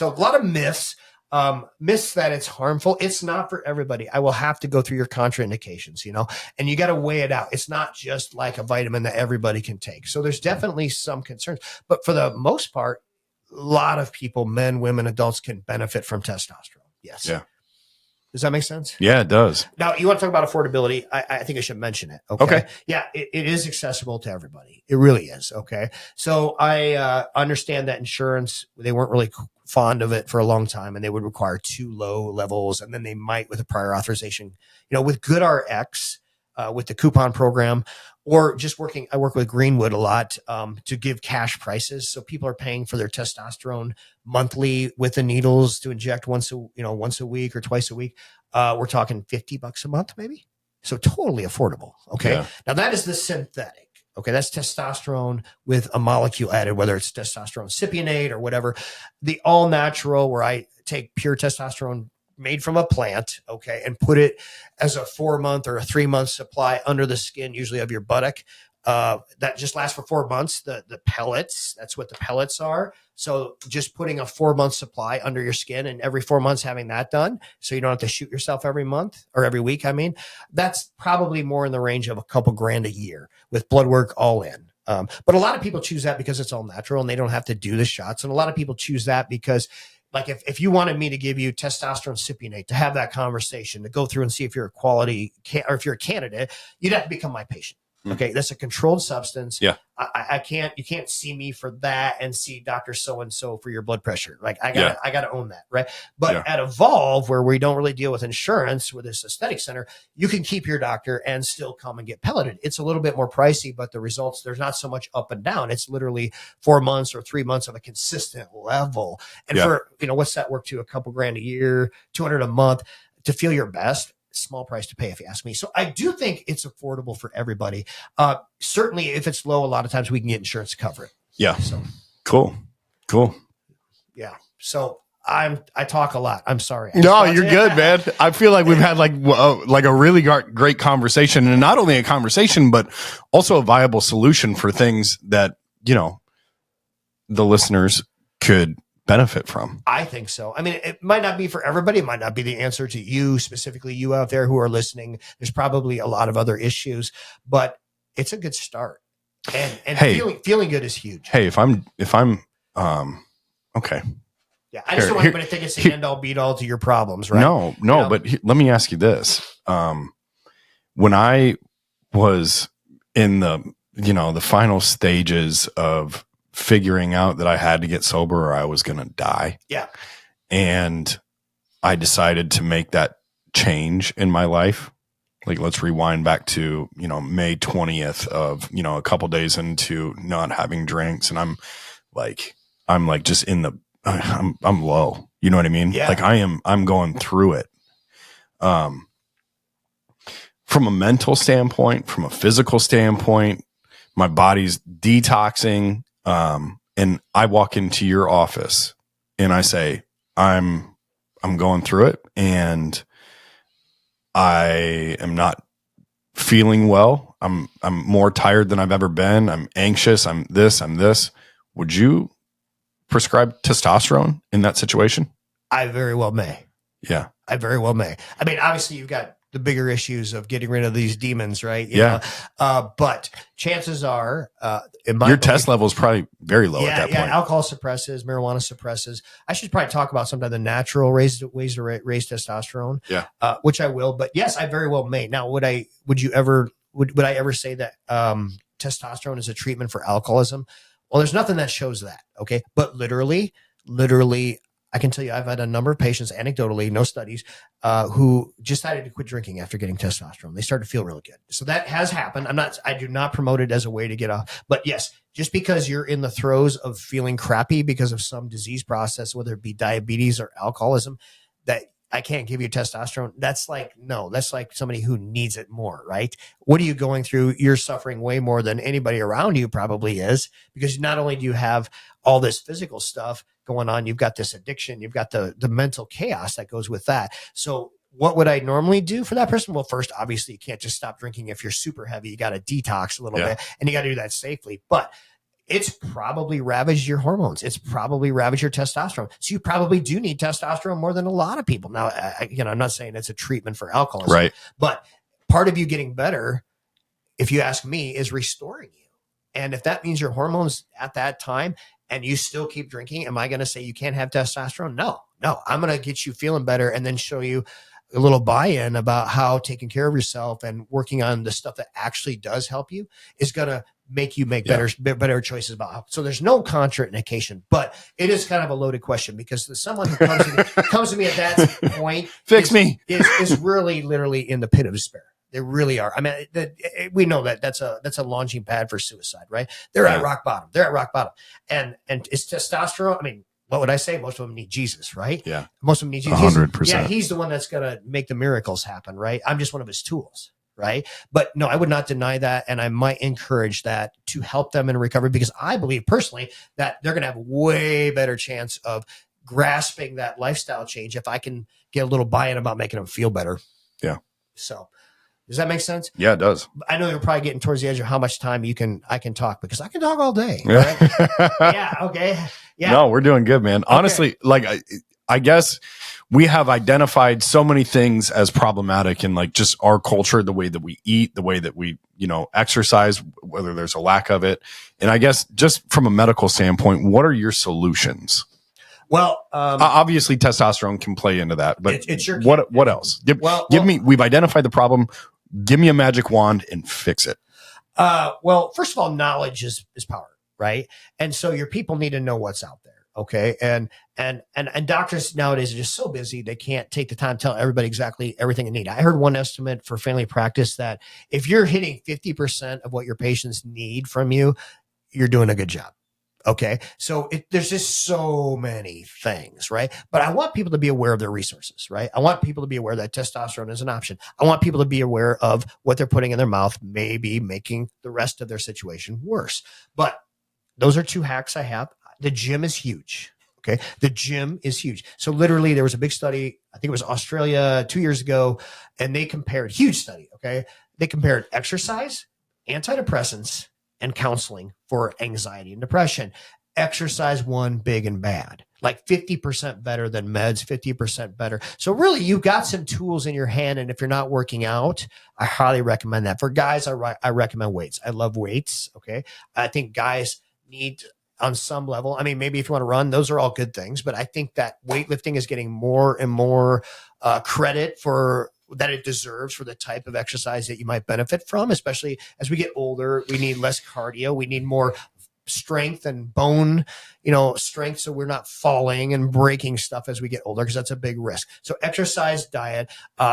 a lot of myths. Myths that it's harmful. It's not for everybody. I will have to go through your contraindications, you know, and you got to weigh it out. It's not just like a vitamin that everybody can take. So there's definitely some concerns, but for the most part, a lot of people, men, women, adults can benefit from testosterone. Yes. Yeah. Does that make sense? Yeah, it does. Now, you want to talk about affordability? I think I should mention it. Okay. Yeah, it is accessible to everybody. It really is. Okay. So I understand that insurance, they weren't really fond of it for a long time, and they would require 2 low levels, and then they might with a prior authorization. You know, with GoodRx, with the coupon program, or just I work with Greenwood a lot to give cash prices. So people are paying for their testosterone monthly with the needles to inject once a week or twice a week. We're talking $50 a month, maybe. So totally affordable. Okay. Yeah. Now that is the synthetic. Okay. That's testosterone with a molecule added, whether it's testosterone cypionate or whatever. The all natural, where I take pure testosterone made from a plant, okay, and put it as a 4-month or a 3-month supply under the skin, usually of your buttock. That just lasts for 4 months. The pellets, that's what the pellets are. So just putting a 4-month supply under your skin and every 4 months having that done, so you don't have to shoot yourself every month or every week. I mean, that's probably more in the range of a couple grand a year with blood work all in. But a lot of people choose that because it's all natural and they don't have to do the shots. And a lot of people choose that because, like, if you wanted me to give you testosterone cypionate to have that conversation, to go through and see if you're a quality or if you're a candidate, you'd have to become my patient. Okay. That's a controlled substance. Yeah. You can't see me for that and see Dr. So-and-so for your blood pressure. Like I gotta own that. Right. But at Evolve, where we don't really deal with insurance with this aesthetic center, you can keep your doctor and still come and get pelleted. It's a little bit more pricey, but the results, there's not so much up and down. It's literally 4 months or 3 months of a consistent level. And for, what's that work to? A couple grand a year, $200 a month to feel your best. Small price to pay, if you ask me. So I do think it's affordable for everybody. Certainly if it's low, a lot of times we can get insurance to cover it. Yeah. So cool. Yeah. So I talk a lot. I'm sorry. No, you're good, man. I feel like we've had like a really great conversation, and not only a conversation, but also a viable solution for things that, the listeners could benefit from. I think so. I mean, it might not be for everybody. It might not be the answer to you, specifically you out there who are listening. There's probably a lot of other issues, but it's a good start. And feeling good is huge. Hey, if I'm okay. Yeah. I just don't want anybody to think it's the end all be all to your problems, right? No, but let me ask you this. When I was in the final stages of figuring out that I had to get sober or I was going to die. Yeah. And I decided to make that change in my life. Like, let's rewind back to, May 20th of, a couple days into not having drinks. And I'm like just I'm low. You know what I mean? Yeah. Like I'm going through it. From a mental standpoint, from a physical standpoint, my body's detoxing. And I walk into your office and I say, I'm going through it and I am not feeling well. I'm more tired than I've ever been. I'm anxious. I'm this. Would you prescribe testosterone in that situation? I very well may. Yeah. I very well may. I mean, obviously you've got the bigger issues of getting rid of these demons, right? You know? But chances are, your test level is probably very low at that point. Yeah, alcohol suppresses, marijuana suppresses. I should probably talk about some of the natural ways to raise testosterone. Yeah, which I will. But yes, I very well may. Now, would I ever say that testosterone is a treatment for alcoholism? Well, there's nothing that shows that. Okay, but literally. I can tell you, I've had a number of patients, anecdotally, no studies, who decided to quit drinking after getting testosterone. They started to feel really good. So that has happened. I do not promote it as a way to get off. But yes, just because you're in the throes of feeling crappy because of some disease process, whether it be diabetes or alcoholism, that I can't give you testosterone. That's like somebody who needs it more, right? What are you going through? You're suffering way more than anybody around you probably is, because not only do you have all this physical stuff going on, you've got this addiction, you've got the mental chaos that goes with that. So what would I normally do for that person? Well, first, obviously you can't just stop drinking. If you're super heavy, you got to detox a little bit, and you got to do that safely. But it's probably ravaged your hormones. It's probably ravaged your testosterone. So you probably do need testosterone more than a lot of people. Now, I'm not saying it's a treatment for alcoholism, right? But part of you getting better, if you ask me, is restoring you. And if that means your hormones at that time and you still keep drinking, am I going to say you can't have testosterone? No. I'm going to get you feeling better and then show you a little buy-in about how taking care of yourself and working on the stuff that actually does help you is going to make you make better choices about. So there's no contraindication, but it is kind of a loaded question, because someone who comes to me at that point is really literally in the pit of despair. They really are. I mean, we know that that's a launching pad for suicide, right? They're at rock bottom. And it's testosterone. I mean, what would I say? Most of them need Jesus, right? Yeah. Most of them need Jesus. 100%. Yeah, he's the one that's going to make the miracles happen, right? I'm just one of his tools, right? But no, I would not deny that. And I might encourage that to help them in recovery, because I believe personally that they're going to have a way better chance of grasping that lifestyle change if I can get a little buy-in about making them feel better. Yeah. So does that make sense? Yeah, it does. I know you're probably getting towards the edge of how much time I can talk, because I can talk all day. Right? Yeah. Okay. Yeah. No, we're doing good, man. Okay. Honestly, like I guess we have identified so many things as problematic in like just our culture, the way that we eat, the way that we, exercise, whether there's a lack of it. And I guess just from a medical standpoint, what are your solutions? Well, obviously testosterone can play into that, but it's your what else? Give me, we've identified the problem. Give me a magic wand and fix it. Well, first of all, knowledge is power, right? And so your people need to know what's out there. Okay. And doctors nowadays are just so busy. They can't take the time to tell everybody exactly everything they need. I heard one estimate for family practice that if you're hitting 50% of what your patients need from you, you're doing a good job. Okay. So there's just so many things, right? But I want people to be aware of their resources, right? I want people to be aware that testosterone is an option. I want people to be aware of what they're putting in their mouth, maybe making the rest of their situation worse. But those are two hacks I have. The gym is huge. Okay. The gym is huge. So literally there was a big study, I think it was Australia 2 years ago, and they compared, huge study. Okay. They compared exercise, antidepressants, and counseling for anxiety and depression. Exercise won big and bad, like 50% better than meds, 50% better. So really you've got some tools in your hand. And if you're not working out, I highly recommend that. For guys, I recommend weights. I love weights. Okay. I think guys need on some level. I mean, maybe if you want to run, those are all good things, but I think that weightlifting is getting more and more credit for that it deserves for the type of exercise that you might benefit from, especially as we get older. We need less cardio. We need more strength and bone, strength, so we're not falling and breaking stuff as we get older, because that's a big risk. So exercise, diet.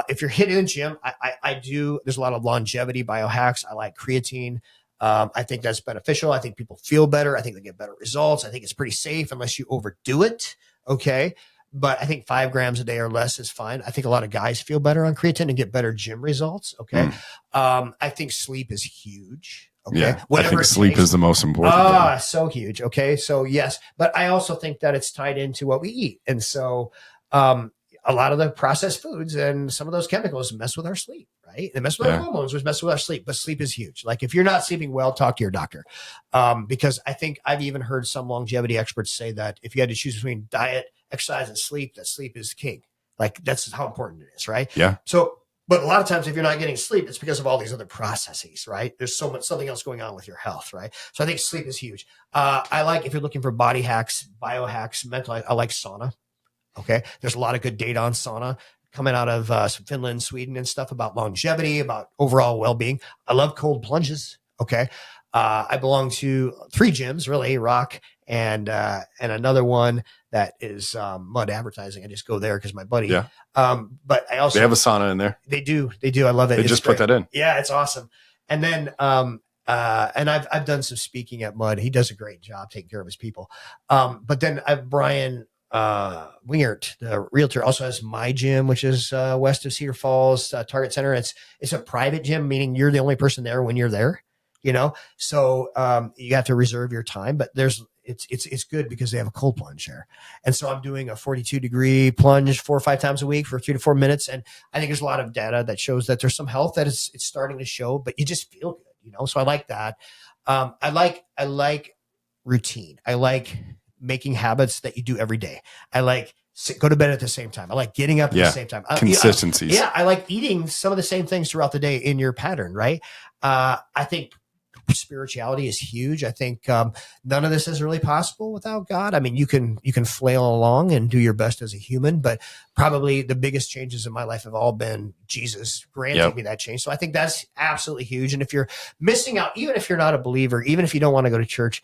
If you're hitting the gym, I There's a lot of longevity biohacks. I like creatine. I think that's beneficial. I think people feel better. I think they get better results. I think it's pretty safe unless you overdo it. Okay. But I think 5 grams a day or less is fine. I think a lot of guys feel better on creatine and get better gym results. Okay. I think sleep is huge. Okay. Yeah. I think sleep is the most important. So huge. Okay. So yes, but I also think that it's tied into what we eat. And so, a lot of the processed foods and some of those chemicals mess with our sleep, right? They mess with our hormones, which mess with our sleep, but sleep is huge. Like if you're not sleeping well, talk to your doctor. Because I think I've even heard some longevity experts say that if you had to choose between diet, exercise, and sleep, that sleep is king. Like that's how important it is, right? Yeah. So, but a lot of times if you're not getting sleep, it's because of all these other processes, right? There's something else going on with your health, right? So I think sleep is huge. I like, if you're looking for body hacks, biohacks, mental, I like sauna. Okay. There's a lot of good data on sauna coming out of Finland, Sweden and stuff about longevity, about overall well-being. I love cold plunges. Okay. I belong to 3 gyms, really, Rock and another one that is Mud Advertising. I just go there because my buddy. Yeah. But I also, they have a sauna in there. They do. I love it. They just put that in. Yeah, it's awesome. And then and I've done some speaking at Mud. He does a great job taking care of his people. But then Brian Wingert, the realtor, also has my gym, which is west of Cedar Falls Target Center. It's a private gym, meaning you're the only person there when you're there, so you have to reserve your time, but it's good because they have a cold plunge there. And so I'm doing a 42-degree plunge 4 or 5 times a week for 3 to 4 minutes. And I think there's a lot of data that shows that there's some health that it's starting to show, but you just feel good, so I like that. I like routine. I like making habits that you do every day. I like go to bed at the same time. I like getting up at the same time. Consistencies. I like eating some of the same things throughout the day in your pattern, right? I think spirituality is huge. I think none of this is really possible without God. I mean, you can flail along and do your best as a human, but probably the biggest changes in my life have all been Jesus granting me that change. So I think that's absolutely huge. And if you're missing out, even if you're not a believer, even if you don't want to go to church,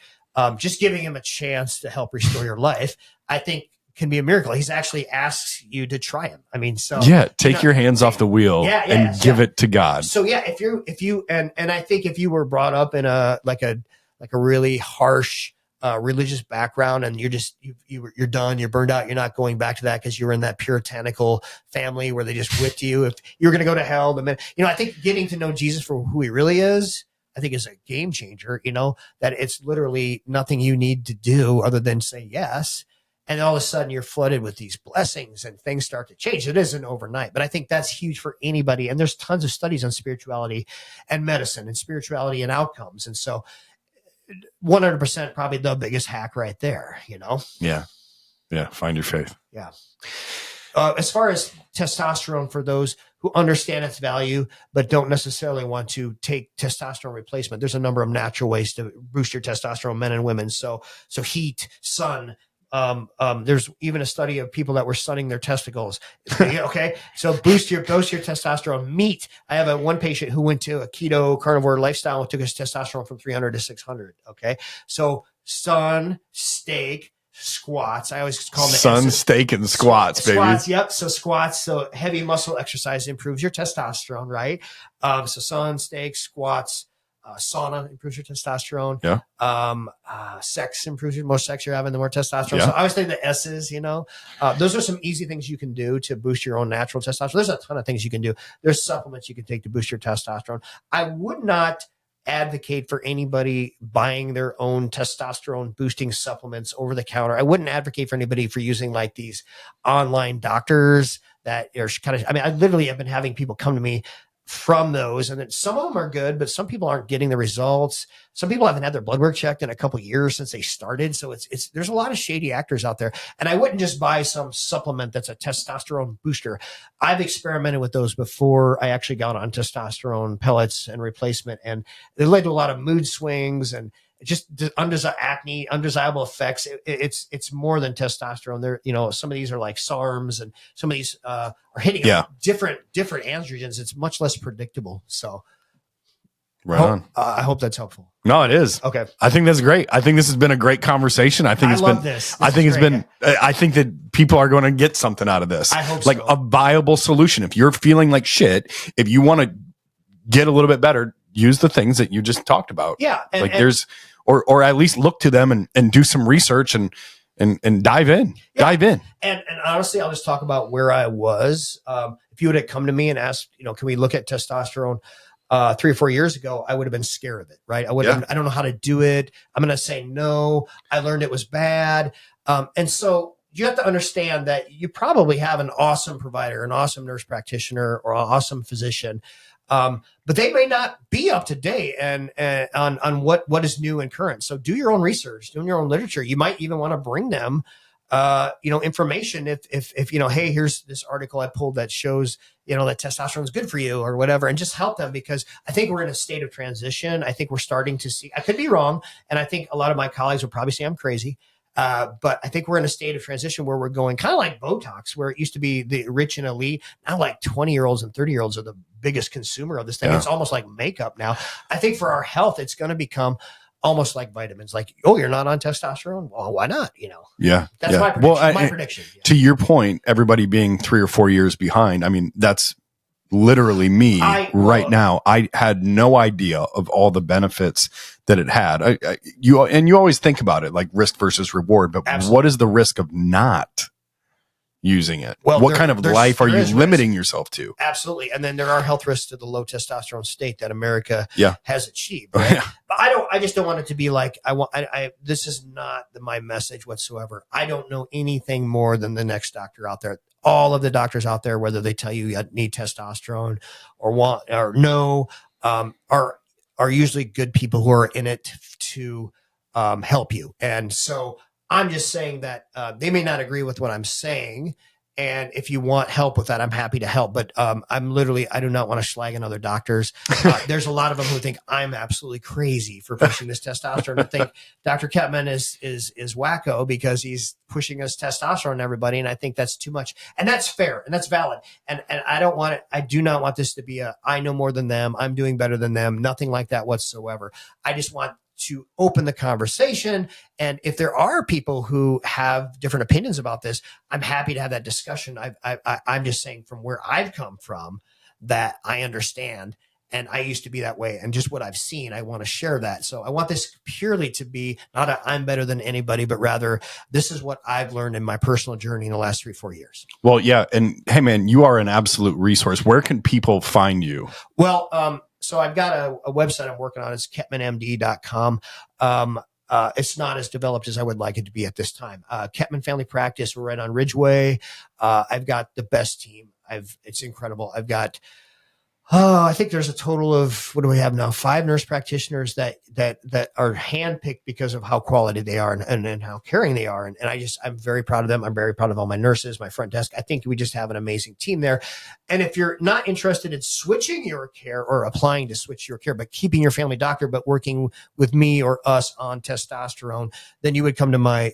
just giving him a chance to help restore your life, I think can be a miracle. He's actually asks you to try him. I mean, so take your hands off the wheel and give it to God. So if you and I think if you were brought up in a really harsh religious background and you're done, you're burned out, you're not going back to that because you were in that puritanical family where they just whipped you. If you're going to go to hell, I think getting to know Jesus for who he really is, I think is a game changer, that it's literally nothing you need to do other than say yes. And all of a sudden you're flooded with these blessings and things start to change. It isn't overnight, but I think that's huge for anybody. And there's tons of studies on spirituality and medicine and spirituality and outcomes. And so 100% probably the biggest hack right there, Yeah. Yeah. Find your faith. Yeah. As far as testosterone, for those who understand its value, but don't necessarily want to take testosterone replacement, there's a number of natural ways to boost your testosterone, men and women. So heat, sun, there's even a study of people that were sunning their testicles. Okay. So boost your testosterone. Meat. I have one patient who went to a keto carnivore lifestyle and took his testosterone from 300 to 600. Okay. So sun, steak, squats. I always call them sun, steak, and squats, baby. Squats, yep. So squats. So heavy muscle exercise improves your testosterone, right? So sun, steak, squats, sauna improves your testosterone. Yeah. Sex improves the more sex you're having, the more testosterone. Yeah. So I always think the S's, those are some easy things you can do to boost your own natural testosterone. There's a ton of things you can do. There's supplements you can take to boost your testosterone. I would not advocate for anybody buying their own testosterone boosting supplements over the counter. I wouldn't advocate for anybody for using like these online doctors that are I literally have been having people come to me from those, and then some of them are good, but some people aren't getting the results. Some people haven't had their blood work checked in a couple of years since they started. So there's a lot of shady actors out there, and I wouldn't just buy some supplement that's a testosterone booster. I've experimented with those before I actually got on testosterone pellets and replacement, and they led to a lot of mood swings and just acne, undesirable effects. It's more than testosterone. There, some of these are like SARMs, and some of these are hitting different androgens. It's much less predictable. So, Right on. I hope that's helpful. No, it is. Okay. I think that's great. I think this has been a great conversation. I think I think that people are going to get something out of this. I hope like so. A viable solution. If you're feeling like shit, if you want to get a little bit better, use the things that you just talked about. Yeah. Or at least look to them and do some research and dive in. Yeah. Dive in. And honestly, I'll just talk about where I was. If you would have come to me and asked, can we look at testosterone 3 or 4 years ago, I would have been scared of it, right? I don't know how to do it. I'm going to say no. I learned it was bad. And so you have to understand that you probably have an awesome provider, an awesome nurse practitioner, or an awesome physician. But they may not be up to date and on what is new and current. So do your own research, do your own literature. You might even want to bring them information if hey, here's this article I pulled that shows, that testosterone is good for you or whatever, and just help them, because I think we're in a state of transition. I think we're starting to see, I could be wrong. And I think a lot of my colleagues will probably say I'm crazy. But I think we're in a state of transition where we're going kind of like Botox, where it used to be the rich and elite. Now like 20-year-olds and 30-year-olds are the biggest consumer of this thing. Yeah. It's almost like makeup now. I think for our health, it's going to become almost like vitamins. Like, oh, you're not on testosterone? Well, why not? Yeah. That's my prediction. Well, my prediction. Yeah. To your point, everybody being 3 or 4 years behind. I mean, that's literally me right now. I had no idea of all the benefits that it had. You always think about it like risk versus reward, but Absolutely. What is the risk of not using it? Well, what kind of life are you limiting yourself to? Absolutely. And then there are health risks to the low testosterone state that America has achieved. Right? Yeah. But I just don't want it to be like, this is not my message whatsoever. I don't know anything more than the next doctor out there. All of the doctors out there, whether they tell you need testosterone or want or no, are usually good people who are in it to help you. And so I'm just saying that they may not agree with what I'm saying. And if you want help with that, I'm happy to help. But I do not want to slag on other doctors. There's a lot of them who think I'm absolutely crazy for pushing this testosterone. I think Dr. Kettman is wacko because he's pushing us testosterone on everybody. And I think that's too much. And that's fair and that's valid. And I do not want this to be I know more than them. I'm doing better than them. Nothing like that whatsoever. I just want to open the conversation. And if there are people who have different opinions about this, I'm happy to have that discussion. I'm just saying from where I've come from that I understand. And I used to be that way. And just what I've seen, I want to share that. So I want this purely to be not I'm better than anybody, but rather this is what I've learned in my personal journey in the last 3-4 years. Well, yeah. And hey, man, you are an absolute resource. Where can people find you? Well, so I've got a website I'm working on. It's kettmanmd.com. It's not as developed as I would like it to be at this time. Kettman Family Practice. We're right on Ridgeway. I've got the best team. It's incredible. I've got, I think there's a total of, what do we have now? 5 nurse practitioners that are handpicked because of how quality they are and how caring they are. And I'm very proud of them. I'm very proud of all my nurses, my front desk. I think we just have an amazing team there. And if you're not interested in switching your care or applying to switch your care, but keeping your family doctor, but working with me or us on testosterone, then you would come to my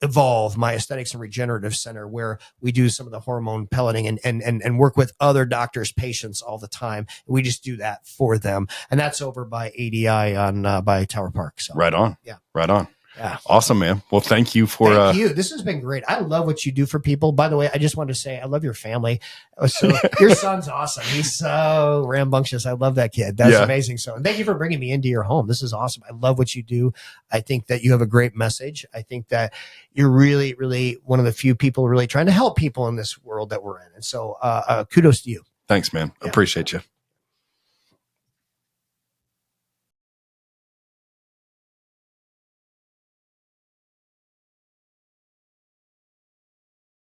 Evolve, my aesthetics and regenerative center, where we do some of the hormone pelleting and work with other doctors' patients all the time. We just do that for them. And that's over by ADI by Tower Park. So right on. Yeah. Right on. Yeah. Awesome, man. Well, thank you for thank you. This has been great. I love what you do for people. By the way, I just wanted to say I love your family. So your son's awesome. He's so rambunctious. I love that kid. That's amazing. So thank you for bringing me into your home. This is awesome. I love what you do. I think that you have a great message. I think that you're really, really one of the few people really trying to help people in this world that we're in. And so kudos to you. Thanks, man. Yeah. Appreciate you.